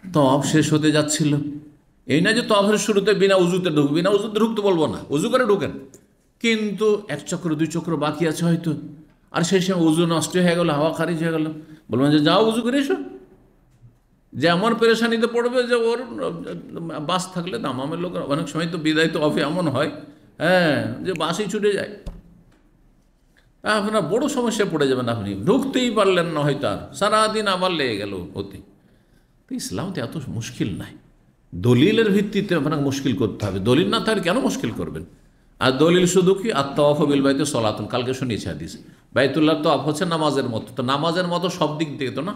Speaker 4: তওয়াফ শেষ হতে যাচ্ছিল, এই না যে তওয়াফের শুরুতে বিনা উযুতে ঢুকবে, বিনা উযুতে ঢুকতে বলবো না, উযু করে ঢুকেন, কিন্তু 1 চক্র 2 চক্র বাকি আছে হয়তো, আর সেই সময় উযু নষ্ট হয়ে গেল, হাওয়া খারিজ হয়ে গেল, বলবেন যে যাও উযু করে এসো। যেমন পেরেশানিতে পড়বে যে ওর বাস থাকলে দামামের লোক অনেক সময় তো বিদায় তো অফে এমন হয়, হ্যাঁ, যে বাসই ছুটে যায়, আপনার বড় সমস্যায় পড়ে যাবেন। আপনি ঢুকতেই পারলেন না, হয়তো আর সারাদিন আবার লেগে গেল হতে। তো ইসলাম তো এত মুশকিল নাই, দলিলের ভিত্তিতে আপনাকে মুশকিল করতে হবে। দলিল না থাকলে কেন মুশকিল করবেন? আর দলিল শুধু কি আত-তাওয়াফ বিল বাইতি সলাতুন, কালকে শুনিয়েছি হাদিস, বাইতুল্লাহ তওয়াফ হচ্ছে নামাজের মতো। তো নামাজের মতো সব দিক থেকে তো না,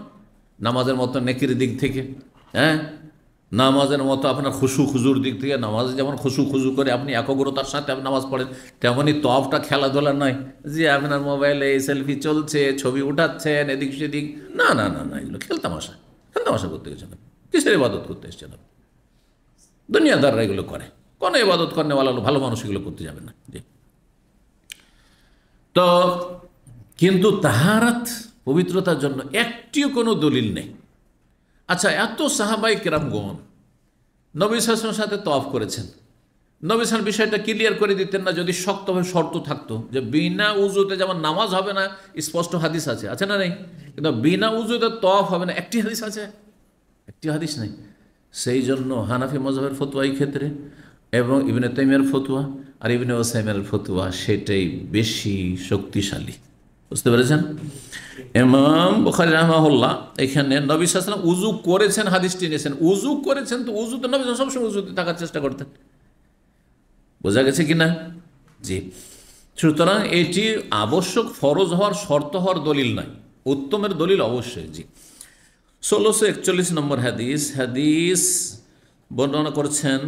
Speaker 4: নামাজের মতো নেকির দিক থেকে, হ্যাঁ, নামাজের মতো আপনার খুশু খুজুর দিক থেকে, নামাজ যেমন খুশু খুজু করে আপনি একগ্রতার সাথে আপনি নামাজ পড়েন, তেমনই তওয়াফটা খেলাধুলা নয় যে আপনার মোবাইলে সেলফি চলছে, ছবি উঠাচ্ছেন এদিক সেদিক, না না না না, এগুলো খেলতামাশা করতে গেছেন, কিসের ইবাদত করতে এসছেন? দুনিয়াদাররা এগুলো করে, কোনো ইবাদত করনে ওয়ালা ভালো মানুষ এগুলো করতে যাবে না। জি, তো কিন্তু তাহারাত পবিত্রতার জন্য একটিও কোনো দলিল নেই। আচ্ছা, এত সাহাবাই কেরামগণ নবী সাল্লাল্লাহু আলাইহি ওয়াসাল্লামের সাথে তওয়াফ করেছেন, নবী সাল্লাল্লাহু বিষয়টা ক্লিয়ার করে দিতেন না যদি শক্তভাবে শর্ত থাকতো যে বিনা উযুতে যেমন নামাজ হবে না, স্পষ্ট হাদিস আছে না নেই? কিন্তু বিনা উযুতে তওয়াফ হবে না, একটি হাদিস আছে? একটি হাদিস নেই। সেই জন্য হানাফি মযহাবের ফতোয়া এই ক্ষেত্রে এবং ইবনে তাইমিয়ার ফতোয়া আর ইবনে উসাইমিনের ফতোয়া সেটাই বেশি শক্তিশালী। বুঝতে পেরেছেন? ইমাম বুখারী রাহিমাহুল্লাহ এখানে নবী সাল্লাল্লাহু আলাইহি ওয়াসাল্লাম উযু করেছেন হাদিসটি নিয়েছেন। উযু করেছেন তো উযু তো নবী সবসময় উযুতে থাকার চেষ্টা করতেন। বোঝা গেছে কিনা? জি। সুতরাং এটি আবশ্যক ফরজ হওয়ার শর্ত হওয়ার দলিল নয়, উত্তমের দলিল অবশ্যই। জি। 1641 নম্বর হাদিস বর্ণনা করছেন,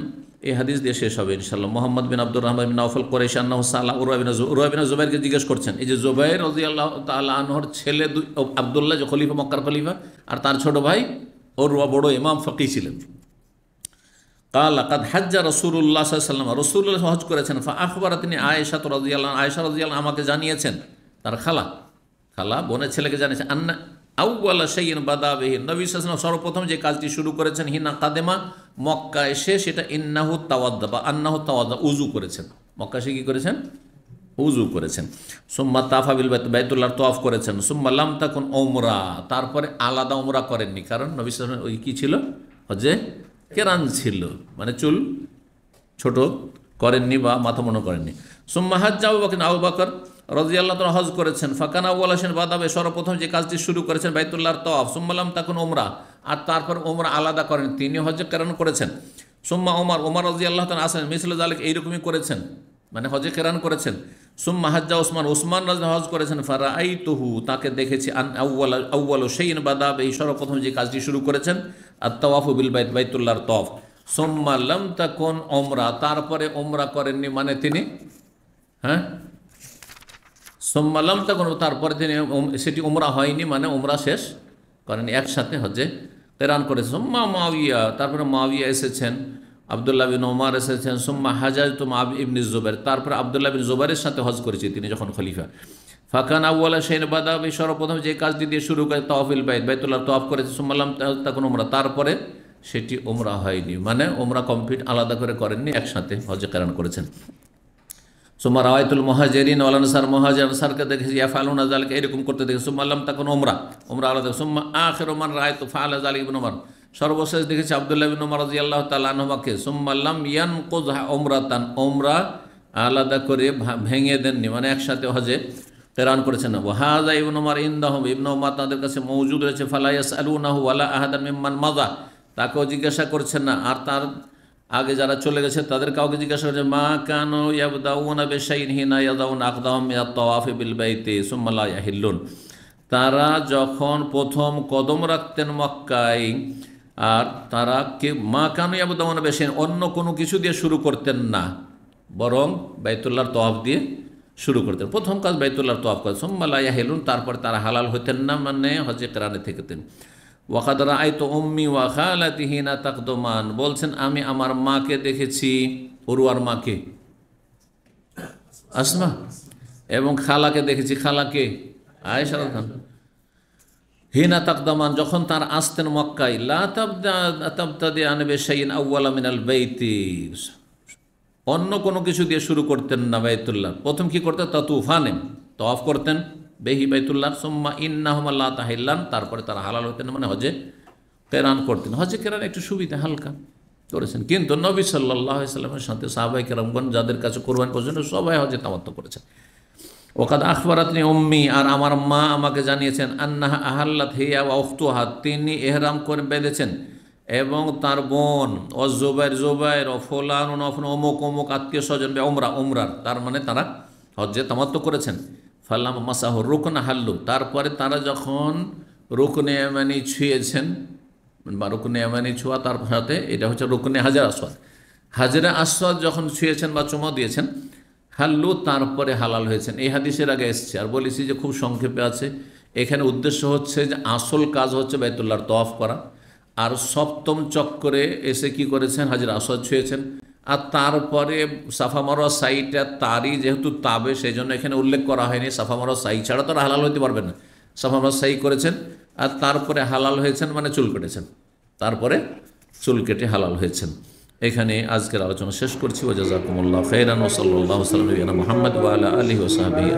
Speaker 4: এই হাদিস দিয়ে শেষ হবে ইনশাআল্লাহ। মুহাম্মদ বিন আব্দুর রহমান বিন নাওফল কুরাইশী আন্নাহু সাআলা উরওয়া বিন জুবাইরকে জিজ্ঞেস করছেন। এই যে জুবাইর রাদিয়াল্লাহু তাআলা আনহুর ছেলে আব্দুল্লাহ যে খলিফা, মক্কার খলিফা, আর তার ছোট ভাই উরওয়া বড় ইমাম ফাকিহ ছিলেন। কালা কাদ হাজ্জা রাসূলুল্লাহ সাল্লাল্লাহু আলাইহি ওয়াসাল্লাম, রাসূলুল্লাহ হজ করেছেন। ফা আখবারাতনি আয়েশা রাদিয়াল্লাহু আনহা, আয়েশা রাদিয়াল্লাহু আমাকে জানিয়েছেন, তার খালা বোনের ছেলেকে জানিয়েছেন, আন্না আউওয়ালা শাইইন বাদা বিহি, নবী সাল্লাল্লাহু আলাইহি ওয়াসাল্লাম সর্বপ্রথম যে কাজটি শুরু করেছেন হিনা কাদেমা, মক্কা এসে, সেটা ইন্নাহু তাওয়াদ্দা বা আন্নাহু তাওয়াদ্দা, উযু করেছেন। মক্কা এসে কি করেছেন? উযু করেছেন। সুম্মা তাফা বিল বাইত, বাইতুল্লাহর তাওয়াফ করেছেন। সুম্মা লাম তাকুন উমরা, তারপরে আলাদা উমরা করেননি, কারণ নবী সাল্লাল্লাহু আলাইহি ওয়াসাল্লাম ওই কি ছিল, হজে কেরান ছিল, মানে চুল ছোট করেননি বা মাথা মনে করেননি। সুম্মা হাজ্জা আবু বকর রাদিয়াল্লাহু তাআলা হজ করেছেন। ফাকানা আউওয়ালা শাইইন বাদাবে, সর্বপ্রথম যে কাজটি শুরু করেছেন বাইতুল্লাহর তাওয়াফ। সুম্মা লাম তাকুন উমরা, আর তারপর উমরা আলাদা করেন, তিনি হজে কেরান করেছেন। সুম্মা ওমর রাদিয়াল্লাহু তাআলা আসেন মিসলে যালিক, এইরকমই করেছেন, মানে হজে কেরান করেছেন। সুম্মা হাজ্জা উসমান রাদিয়াল্লাহু হজ করেছেন। ফারাআইতুহু, তাকে দেখেছি, আন আউওয়ালু শাইইন বাদাবে, সর্বপ্রথম যে কাজটি শুরু করেছেন আত-তাওয়াফু বিল বাইত, বাইতুল্লাহর তাওয়াফ। সুম্মা লাম তাকুন উমরা, তারপরে উমরা করেননি, মানে তিনি সুম্মা লাম তাকুন, তারপরে তিনি সেটি উমরা হয়নি, মানে উমরা শেষ করেননি, একসাথে হজে কেরান করেছেন। সুম্মা মুআবিয়া, তারপরে মুআবিয়া এসেছেন, আব্দুল্লাহ বিন ওমর এসেছেন। সুম্মা হাজাজতু মা ইবনে জুবাইর, তারপরে আব্দুল্লাহ বিন জুবাইরের সাথে হজ করেছি তিনি যখন খলিফা। ফাকান আউওয়ালা শাইইন বাদা বিহি, সর্বপ্রথম যে কাজটি দিয়ে শুরু করে তাওয়াফুল বাইত, বাইতুল্লাহ তাওয়াফ করেছে। সুম্মা লাম তাকুন উমরা, তারপরে সেটি উমরা হয়নি, মানে উমরা কমপ্লিট আলাদা করে করেননি, একসাথে হজে কেরান করেছেন। সুম্মা রাআইতুল মুহাজিরিন ওয়াল আনসার, মুহাজির আনসারকে দেখেছি ইয়াফআলুনা যালিকা, এরকম করতে দেখেছি। সুম্মা লাম তাকুন উমরা আলাদা। সুম্মা আখিরু মান রাআইতু ফাআলা যালিকা ইবনে ওমর, সর্বশেষ দেখেছি আব্দুল্লাহ বিন ওমর রাদিয়াল্লাহু তাআলা আনহুকে। সুম্মা লাম ইয়ানকুযহা উমরাতান, উমরা আলাদা করে ভেঙে দেননি, মানে একসাথে হজে কেরান করেছেন। ওয়া হাযা ইবনে ওমর ইনদাহুম, ইবনে ওমর তাদের কাছে মওজুদ রয়েছে। ফালা ইয়াসআলুনাহু ওয়ালা আহাদান মিম্মান মাযা, তাকেও জিজ্ঞাসা করছেন না, আর তার আগে যারা চলে গেছে তাদের কাউকে জিজ্ঞাসা করছে। মা কানু ইয়াবদাউনা বিশাইইন হিনা ইয়াদাউনা আকদাহুম মিনাত তাওয়াফি বিল বাইতি সুম্মা লা ইয়াহিল্লুন, তারা যখন প্রথম কদম রাখতেন মক্কায়, আর তারা কে মা কানু ইয়াবদাউনা বিশাইইন, অন্য কোনো কিছু দিয়ে শুরু করতেন না, বরং বাইতুল্লাহর তাওয়াফ দিয়ে শুরু করতেন। প্রথম কাজ বাইতুল্লাহর তাওয়াফ করেন। সুম্মা লা ইয়াহিল্লুন, তারপর তারা হালাল হতেন না, মানে হজে কেরানে থেকেতেন। ওয়াকাদ রাআইতু উম্মি ওয়া খালাতি হিনা তাকদুমান, বলছেন আমি আমার মাকে দেখেছি, উরওয়ার মাকে আসমা, এবং খালাকে দেখেছি, খালাকে আয়েশা রাদিয়াল্লাহু আনহা, হিনা তাকদমান, যখন তার আসতেন মক্কায়। লা তাবতাদিআন বিশাইইন আউওয়ালা মিনাল বাইতি, অন্য কোনো কিছু দিয়ে শুরু করতেন না বাইতুল্লাহ। প্রথম কি করতেন? তাতুফানে, তাওয়াফ করতেন বেহি বাইতুল্লাহ। সুম্মা ইন্নাহুম লা তাহিল্লান, তারপরে তারা হালাল হতেন, মানে হজে কেরান করতেন। হজে কেরান একটু সুবিধা হালকা করেছেন, কিন্তু নবী সাল্লাল্লাহু আলাইহি ওয়াসাল্লামের সাথে সাহাবায়ে কেরামগণ যাদের কাছে কোরবানি পর্যন্ত সবাই হজে তামাত্তু করেছেন। ওয়াকাদ আখবারাতনি উম্মি, আর আমার মা আমাকে জানিয়েছেন, আন্নাহা আহাল্লাত হিয়া ওয়া উখতুহা, তিনি ইহরাম করে বেঁধেছেন এবং তার বোন, ও জুবাইর ও ফুলান অমুক অমুক আত্মীয় স্বজন উমরার, তার মানে তারা হজ্জে তামাত্তু করেছেন। ফাল্লাম মাসাহ রুকনা হাল্লু, তারপরে তারা যখন রুকনে ইয়ামানি ছুঁয়েছেন, বা রুকনে ইয়ামানি ছোঁয়া, তার সাথে এটা হচ্ছে রুকনে হাজার আসওয়াদ, হাজরে আসওয়াদ যখন ছুঁয়েছেন বা চুমা দিয়েছেন, হাল্লু, তারপরে হালাল হয়েছেন। এই হাদিসের আগে এসছে, আর বলেছি যে খুব সংক্ষেপে আছে। এখানে উদ্দেশ্য হচ্ছে যে আসল কাজ হচ্ছে বাইতুল্লাহর তাওয়াফ করা, আর সপ্তম চক্করে এসে কি করেছেন? হাজরে আসওয়াদ ছুঁয়েছেন। আর তারপরে সাফা মারওয়া সাইটা তারই যেহেতু তাবে, সেই জন্য এখানে উল্লেখ করা হয়নি। সাফা মারওয়া সাই ছাড়া তো হালাল হতে পারবে না, সাফা মারওয়া সাই করেছেন, আর তারপরে হালাল হয়েছেন, মানে চুল কেটেছেন, তারপরে চুল কেটে হালাল হয়েছেন। এখানে আজকের আলোচনা শেষ করছি। ওয়া জাযাকুমুল্লাহু খাইরান ওয়া সাল্লাল্লাহু আলা মুহাম্মদ ওয়া আলা আলিহি ওয়া সাহবিহি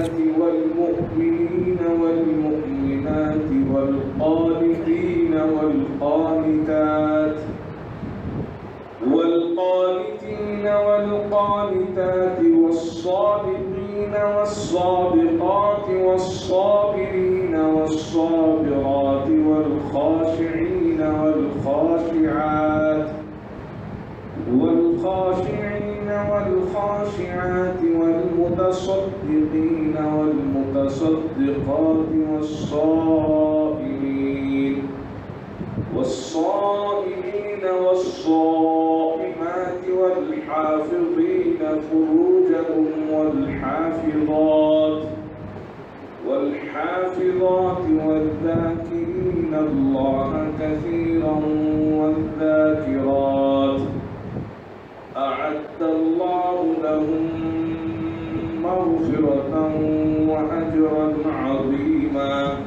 Speaker 2: والقانتات والصادقين والصادقات والصابرين والصابرات والخاشعين والخاشعات والمتصدقين والمتصدقات والصائمين والصائمات والحافظين فروجهم والحافظات والذاكرين الله كثيرا والذاكرات أعد الله لهم مغفرة وأجرا عظيما.